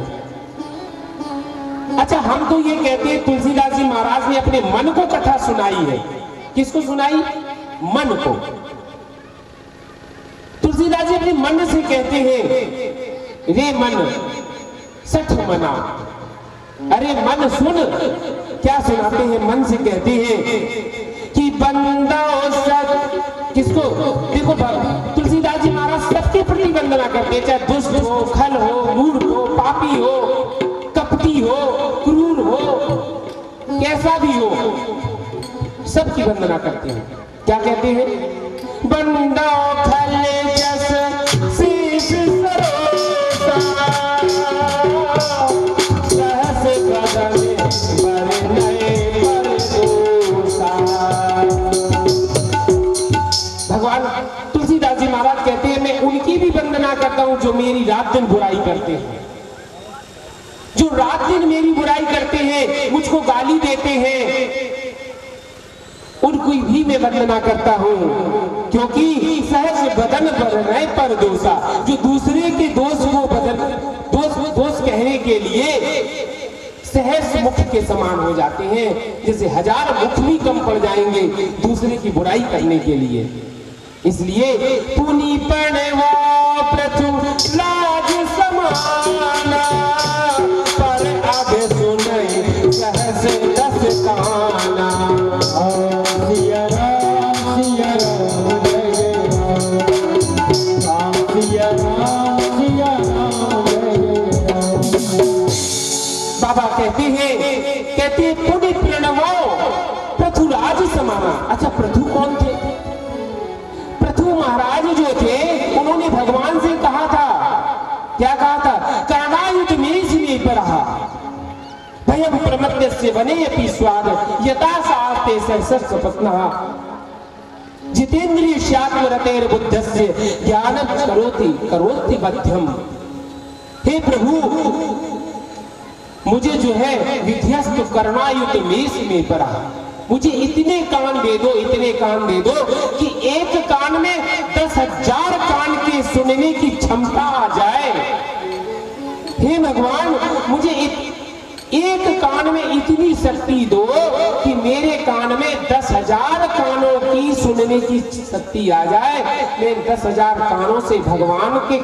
अच्छा, हम तो ये कहते हैं तुलसीदास जी महाराज ने अपने मन को कथा सुनाई है। किसको सुनाई? मन को। तुलसीदास जी अपने मन से कहते हैं, रे मन सठ मना। अरे मन सुन, क्या सुनाते हैं? मन से कहते हैं कि बंदा सत, किसको? देखो तुलसीदास जी महाराज सबके प्रति वंदना करते हैं, चाहे दुष्ट हो, खल हो, मूर्ख हो, पापी हो, कपटी हो, क्रूर हो, कैसा भी हो, सबकी वंदना करते हैं। क्या कहते हैं? बंदा खल जस शीश सरोसा, सहस बदन बरनए परदोसा। भगवान तुलसीदास जी महाराज कहते हैं, मैं उनकी भी वंदना करता हूं जो मेरी रात दिन बुराई करते हैं, जो रात दिन मेरी बुराई करते हैं, मुझको गाली देते हैं, उनको भी मैं वंदना करता हूं। क्योंकि सहज बदन बरनए परदोसा, जो दूसरे के दोष को दोष कहने के लिए सहज मुख के समान हो जाते हैं, जैसे हजार मुख भी कम पड़ जाएंगे दूसरे की बुराई करने के लिए। इसलिए पुनि पड़वा प्रथु लाज समाना, पर अब सुनई सहस दस काना। सिया राम ते पुनि प्रणवो पृथुराज समाना। अच्छा, पृथु कौन थे? पृथु महाराज जो थे उन्होंने भगवान से कहा था, क्या कहा था? कर्णायुध मेष में परहा भयम प्रमद्यस्य वने अपि स्वाद यथा साते सहस्र पत्नः जितेंद्रिय स्यात्मरतेर बुद्धस्य ज्ञानम करोति बध्यम। हे प्रभु, मुझे जो है विध्यस्त कर्णायुध मेष में पड़ा, मुझे इतने कान दे दो, इतने कान दे दो कि एक कान में 10,000 कान के सुनने की क्षमता आ जाए। हे भगवान, मुझे एक कान में इतनी शक्ति दो कि मेरे कान में 10,000 कानों की सुनने की शक्ति आ जाए। मैं 10,000 कानों से भगवान के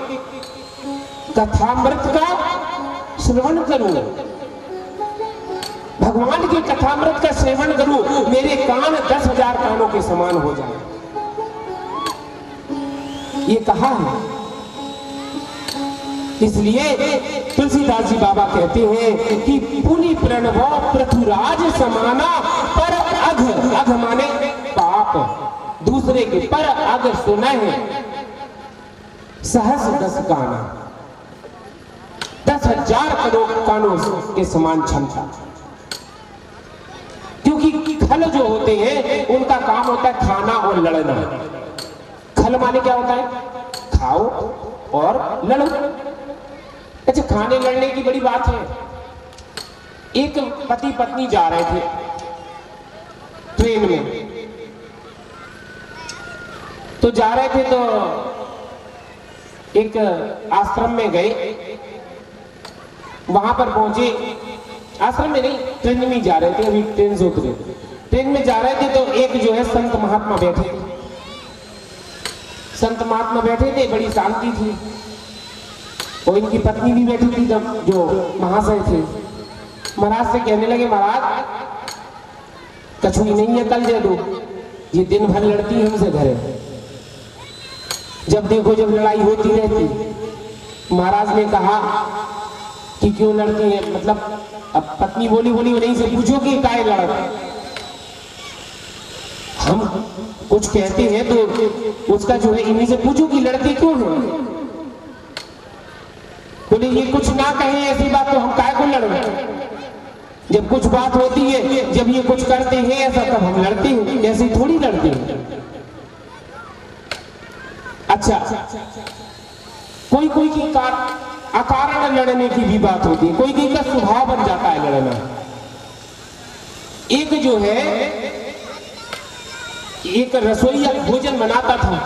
कथामृत का श्रवण करूं, भगवान की कथामृत का सेवन करूं, मेरे कान 10,000 कानों के समान हो जाए। ये कहा है। इसलिए तुलसीदास जी बाबा कहते हैं कि पुनि प्रणवो पृथुराज समाना पर अघ माने पाप, दूसरे के पर अघ सुना है सहस 10 काना, 10,000 करोड़ कानों के समान क्षमता। क्योंकि खल जो होते हैं उनका काम होता है खाना और लड़ना। खल माने क्या होता है? खाओ और लड़ो। अच्छा, खाने लड़ने की बड़ी बात है। एक पति पत्नी जा रहे थे ट्रेन में, तो जा रहे थे तो एक आश्रम में गए, वहां पर पहुंचे, आश्रम में नहीं ट्रेन में जा रहे थे, अभी ट्रेन से उतरे, ट्रेन में जा रहे थे तो एक जो है संत महात्मा बैठे थे, संत महात्मा बैठे थे, बड़ी शांति थी, और इनकी पत्नी भी बैठी थी, जो महाशय थे। महाराज से कहने लगे, महाराज कछुई नहीं है, कल दे दो, ये दिन भर लड़ती है हमसे घरे, जब देखो जब लड़ाई होती रहती। महाराज ने कहा कि क्यों लड़ती है, मतलब अब पत्नी बोली उन्हीं से पूछो कि काहे लड़ा। हम कुछ कहते हैं तो उसका जो है इन्हीं से पूछो कि लड़ती क्यों है। बोले ये कुछ ना कहे ऐसी बात तो हम काहे को लड़े, जब कुछ बात होती है, जब ये कुछ करते हैं ऐसा तब हम लड़ते हैं, ऐसे थोड़ी लड़ते हैं। अच्छा, कोई की अकारण लड़ने की भी बात होती है, कोई का स्वभाव बन जाता है लड़ना। एक जो है एक रसोईया भोजन बनाता था,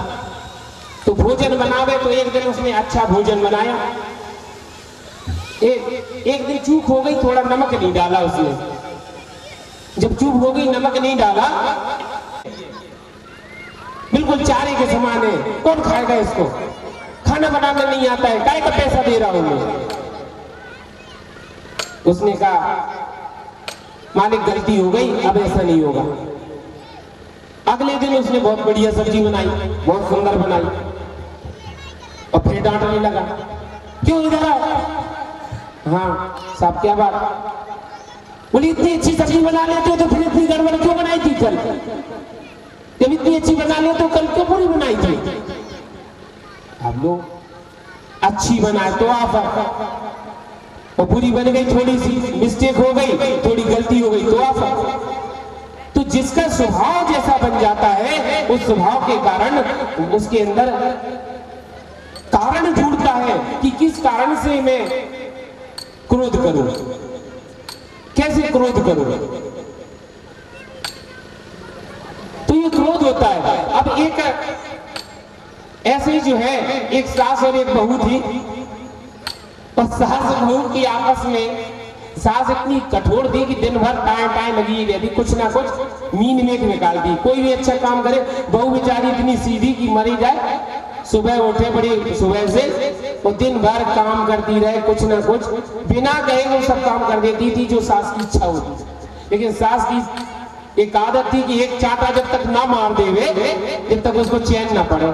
तो भोजन बनावे तो एक दिन उसने अच्छा भोजन बनाया, एक दिन चूक हो गई, थोड़ा नमक नहीं डाला उसने, जब चूक हो गई नमक नहीं डाला, बिल्कुल चारे के समान है, कौन खाएगा इसको, खाना बनाना नहीं आता है, काय का पैसा दे रहा हूं मैं। उसने कहा मालिक गलती हो गई, अब ऐसा नहीं होगा। अगले दिन उसने बहुत बढ़िया सब्जी बनाई, बहुत सुंदर बनाई, और फिर डांटने लगा, क्यों इधर आओ। हाँ साहब क्या बात? बोली इतनी अच्छी सब्जी बना लेते हो तो फिर इतनी गड़बड़ क्यों बनाई थी कल? जब इतनी अच्छी बना ले तो कल क्यों पूरी बनाई थी? अब लोग अच्छी बनाए तो आप, और पूरी बन गई, थोड़ी सी मिस्टेक हो गई, थोड़ी गलती हो गई तो आप। तो जिसका स्वभाव जैसा बन जाता है, उस स्वभाव के कारण उसके अंदर कारण ढूंढता है कि किस कारण से मैं क्रोध करूं, कैसे क्रोध करूं। तो ये क्रोध होता है। अब एक ऐसे ही जो है एक सास और एक बहू थी, और सास और बहू की आपस में सास इतनी कठोर थी कि दिन भर टाइम लगी रहती, कुछ ना कुछ मीन मेक निकालती। कोई भी अच्छा काम करे, बहू बेचारी इतनी सीधी कि मरी जाए, सुबह उठे बड़ी सुबह से, वो दिन भर काम करती रहे, कुछ ना कुछ बिना कहे वो सब काम कर देती थी जो सास की इच्छा होती। लेकिन सास की एक आदत थी कि एक चाटा जब तक ना मार देवे, जब तक उसको चैन ना पड़े,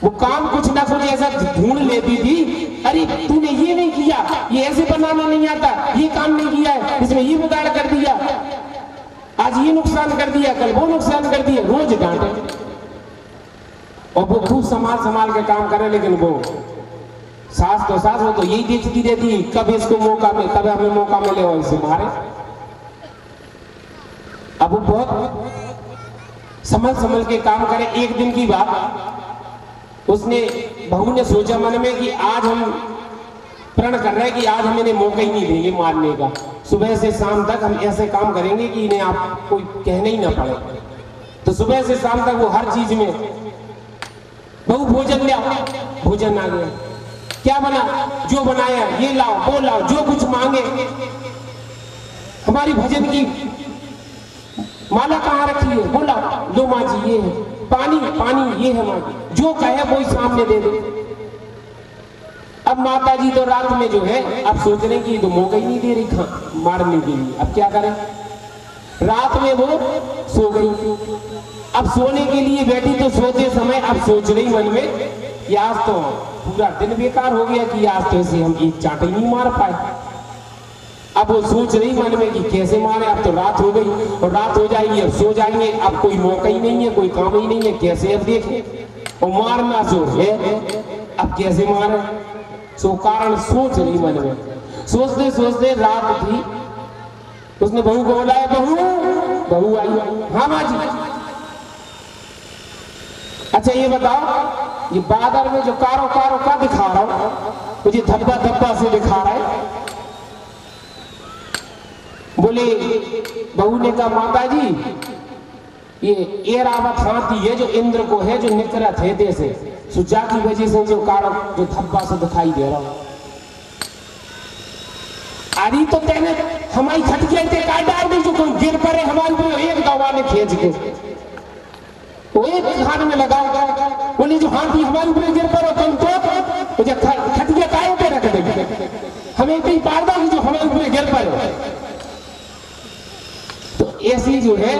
वो काम कुछ ना कुछ ऐसा ढूंढ लेती थी, अरे तूने ये नहीं किया, ये ऐसे बनाना नहीं आता, ये काम नहीं किया है, इसमें ये बिगाड़ कर आज ये नुकसान कर दिया, कल वो नुकसान कर दिया, रोज डांटे। और वो खूब संभाल के काम करे, लेकिन वो सास वो तो यही देखती रहती, कब इसको मौका मिले, कब हमें मौका मिले और इसे मारे। अब वो बहुत संभल के काम करे। एक दिन की बात, उसने बहू ने सोचा मन में कि आज हम प्रण कर रहे हैं कि आज हम इन्हें मौका ही नहीं देंगे मारने का। सुबह से शाम तक हम ऐसे काम करेंगे कि इन्हें आप कोई कहने ही ना पड़े। तो सुबह से शाम तक वो हर चीज में, बहू भोजन ले आओ, भोजन आ गया, क्या बना, जो बनाया ये लाओ वो लाओ, जो कुछ मांगे। हमारी भजन की माला कहाँ रखी है, बोला लो माँ जी ये है, पानी ये है माँ जी, जो कहे वो ही सामने दे दे। अब माता जी तो रात में जो है, अब सोच रहे कि तो मौका ही नहीं दे रही मारने के लिए, अब क्या करें। रात में वो सो गई। अब सोने के लिए बैठी तो सोते समय अब सोच रही मन में कि आज तो पूरा दिन बेकार हो गया कि आज तो ऐसे हम एक चाटे नहीं मार पाए। अब वो सोच रही मन में कि कैसे मारे, अब तो रात हो गई और रात हो जाएगी, अब सो जाएंगे, अब कोई मौका ही नहीं है, कोई काम ही नहीं है, कैसे अब देखें। और मारना जो है अब कैसे मारे, सो कारण सोच रही मन में। सोचते रात थी, उसने बहू को बुलाया, बहू आई, हाँ माँ जी। अच्छा ये बताओ, ये बादल में जो कारो का दिखा रहा हूं, मुझे धब्बा से दिखा रहा है। बोले, बहू ने कहा माता जी ये एरावत हाथी है जो इंद्र को है, जो निकरत है देश सुजा की वजह से जो कारो जो धब्बा से दिखाई दे रहा। अरे तो तेने हमारी खटिया थे काट डाल दी, जो कोई गिर पड़े हमारे ऊपर एक दवा ने खींच के वो एक हाथ में लगाओ। बोले जो हाथी हमारे ऊपर गिर पड़ो तुम तो खटिया काहे पे रख देंगे, हमें कहीं पार दो जो हमारे ऊपर गिर पड़ो। तो ऐसी जो है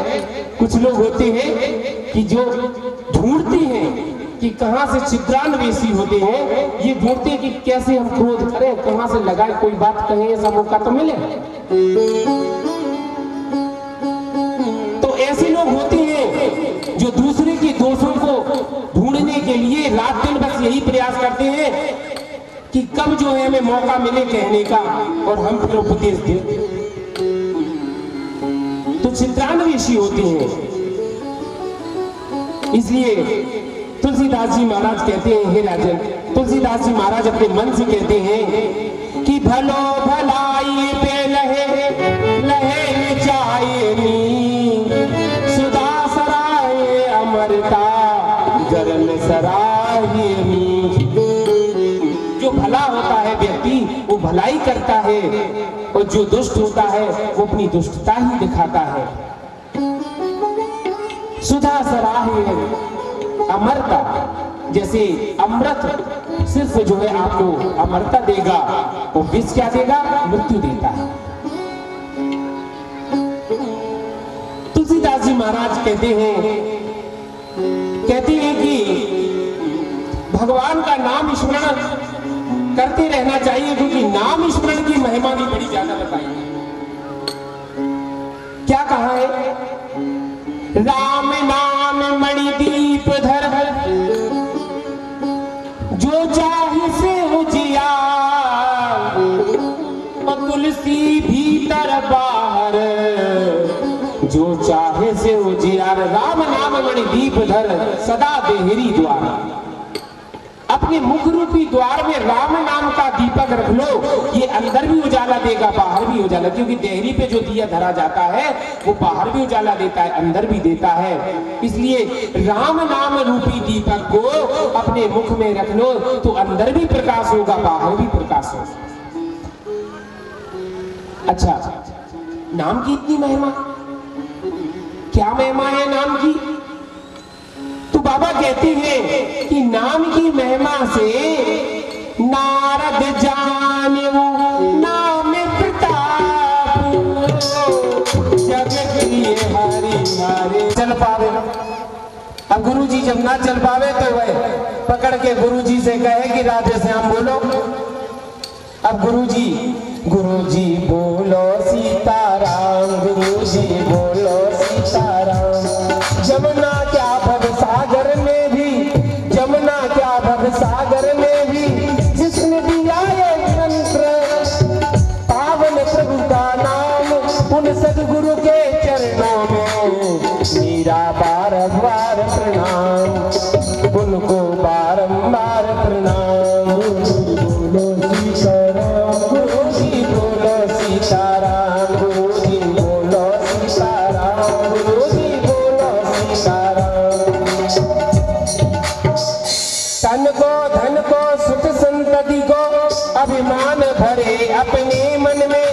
कुछ लोग होते हैं कि जो ढूंढते हैं कि कहां से छिद्रान्वेषी होते हैं, ये ढूंढते हैं कि कैसे हम क्रोध करें, कहां से लगाए, कोई बात कहें, ऐसा मौका तो मिले। तो ऐसे लोग होते हैं जो दूसरे के दोषों को ढूंढने के लिए रात दिन बस यही प्रयास करते हैं कि कब जो है हमें मौका मिले कहने का और हम फिर उपदेश दें। तो छिद्रान्वेषी होते हैं। इसलिए तुलसीदास जी महाराज कहते हैं, हे राजन, तुलसीदास जी महाराज अपने मन से कहते हैं कि भलो भलाई पे लहे चायनी, सुधा सराय अमरता गरम सरायनी। जो भला होता है व्यक्ति वो भलाई करता है, और जो दुष्ट होता है वो अपनी दुष्टता ही दिखाता है। सुधा सराय अमरता, जैसे अमृत सिर्फ जो है आपको अमरता देगा, वो विष क्या देगा, मृत्यु देता है। तुलसीदास जी महाराज कहते हैं कि भगवान का नाम स्मरण करते रहना चाहिए, क्योंकि नाम स्मरण की महिमा भी बड़ी ज्यादा बताई है। क्या कहा है, राम नाम मणि दीप धर, जो चाहे से उजियार, और तुलसी भीतर बाहर, जो चाहे से उजियार। राम नाम मणि दीप धर, सदा देहरी द्वार। अपने मुख रूपी द्वार में राम नाम का दीपक रख लो, ये अंदर भी उजाला देगा, बाहर भी उजाला, क्योंकि देहरी पे जो दिया धरा जाता है वो बाहर भी उजाला देता है, अंदर भी देता है। इसलिए राम नाम रूपी दीपक को अपने मुख में रख लो, तो अंदर भी प्रकाश होगा, बाहर भी प्रकाश होगा। अच्छा, नाम की इतनी महिमा, क्या महिमा है नाम की? तो बाबा कहते हैं कि नाम की महिमा से नारद जानेऊ नाम प्रताप, जग प्रिय हरि हरे। चल पावे, अब गुरु जी जब ना चल पावे तो वह पकड़ के गुरु जी से कहे कि राधे श्याम बोलो। अब गुरु जी बोलो सीताराम, गुरु जी बोलो सीताराम। जमुना क्या भव सागर में भी, जमुना क्या भव सागर में भी जिसने दिया ये मंत्र, पावन प्रभु का नाम उन सदगुरु के चरणों में मेरा बारंबार प्रणाम, उनको बारंबार प्रणाम। बोलो सीताराम, गुरु जी बोलो सीताराम, गुरु जी बोलो सीताराम, गुरु जी बोलो सीताराम। तन को धन को सुख संतति को अभिमान भरे अपने मन में,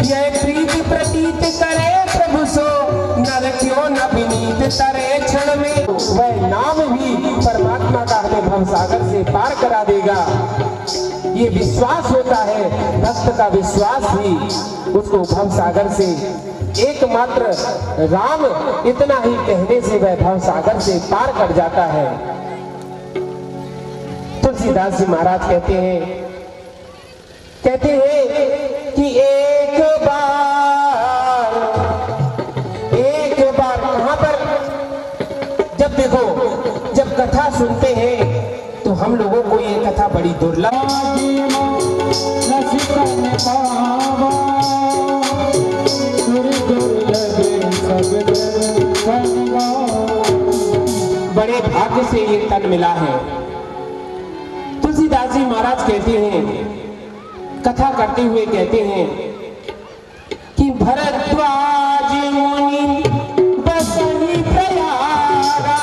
यह प्रीति प्रतीत करे प्रभु सो, नर क्यों न विनीत तरे क्षण में। वह नाम भी परमात्मा का हमें भवसागर से पार करा देगा, ये विश्वास होता है। भक्त का विश्वास ही उसको भवसागर से, एकमात्र राम इतना ही कहने से वह भवसागर से पार कर जाता है। तुलसीदास जी महाराज कहते हैं कि एक बार वहां पर जब देखो, जब कथा सुनते हैं तो हम लोगों को ये कथा बड़ी दुर्लभ, बड़े भाग्य से ये तन मिला है। तुलसीदास जी महाराज कहते हैं, कथा करते हुए कहते हैं कि भरद्वाज मुनि बसहि प्रयागा,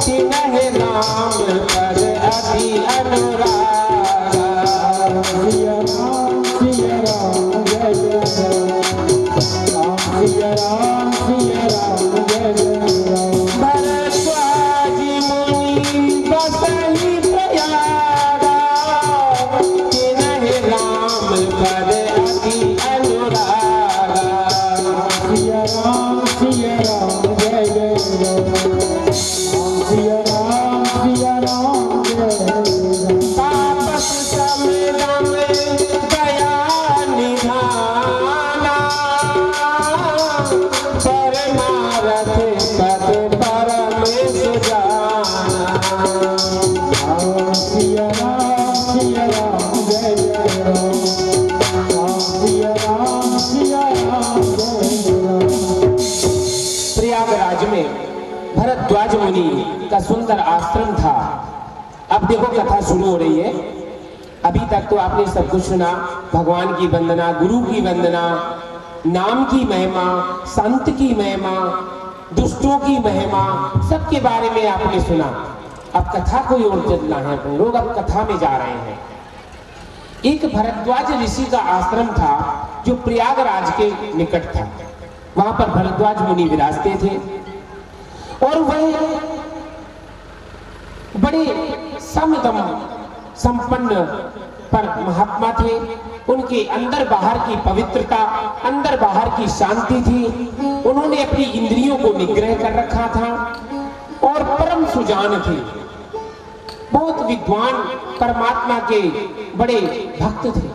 तिन्हि राम पद अति अनुरागा। सिया राम जय जय राम, सिया राम जय जय राम। भरद्वाज मुनि बसहि प्रयागा, तिन्हि राम पद अति अनुरागा। सिया राम जय जय राम, सिया राम जय जय राम। तापस समदम दया निधाना, परमारथ पद परम सुजाना। सिया राम जय जय राम, सिया राम जय जय राम। प्रयागराज में भरद्वाज मुनि का सुंदर आश्रम था। अब देखो कथा शुरू हो रही है। अभी तक तो आपने सब कुछ सुना, भगवान की वंदना, गुरु की वंदना, नाम की महिमा, संत की महिमा, दुष्टों की महिमा, सबके बारे में आपने सुना। अब कथा को ओर चलना है, अपन लोग अब कथा में जा रहे हैं। एक भरद्वाज ऋषि का आश्रम था जो प्रयागराज के निकट था। वहां पर भरद्वाज मुनि विराजते थे और वह बड़े समदम संपन्न पर महात्मा थे। उनके अंदर बाहर की पवित्रता, अंदर बाहर की शांति थी। उन्होंने अपनी इंद्रियों को निग्रह कर रखा था और परम सुजान थे। बहुत विद्वान, परमात्मा के बड़े भक्त थे।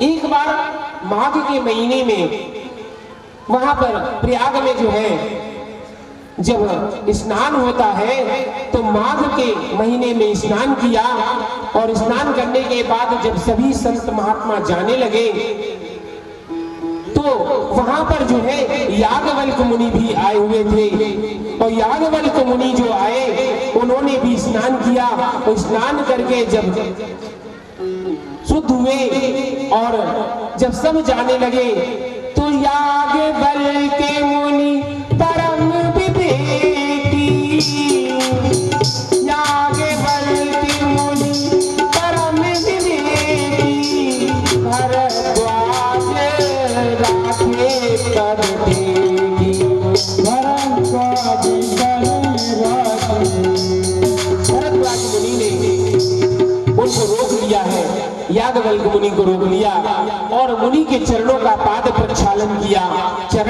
एक बार माघ के महीने में वहां पर प्रयाग में जो है, जब स्नान होता है तो माघ के महीने में स्नान किया और स्नान करने के बाद जब सभी संत महात्मा जाने लगे तो वहां पर जो है याज्ञवल्क्य मुनि भी आए हुए थे। और याज्ञवल्क्य मुनि जो आए उन्होंने भी स्नान किया और स्नान करके जब शुद्ध हुए और जब सब जाने लगे तो याज्ञवल्क्य मुनि परम विवेकी, याज्ञवल्क्य मुनि परम विवेकी, भरद्वाज राखे पद टेकी। भरद्वाज भरद्वाज मुनि ने उनको रोक लिया है, याज्ञवल्क्य मुनि को रोक लिया और मुनि के चरणों का पाद प्रक्षालन किया। चरण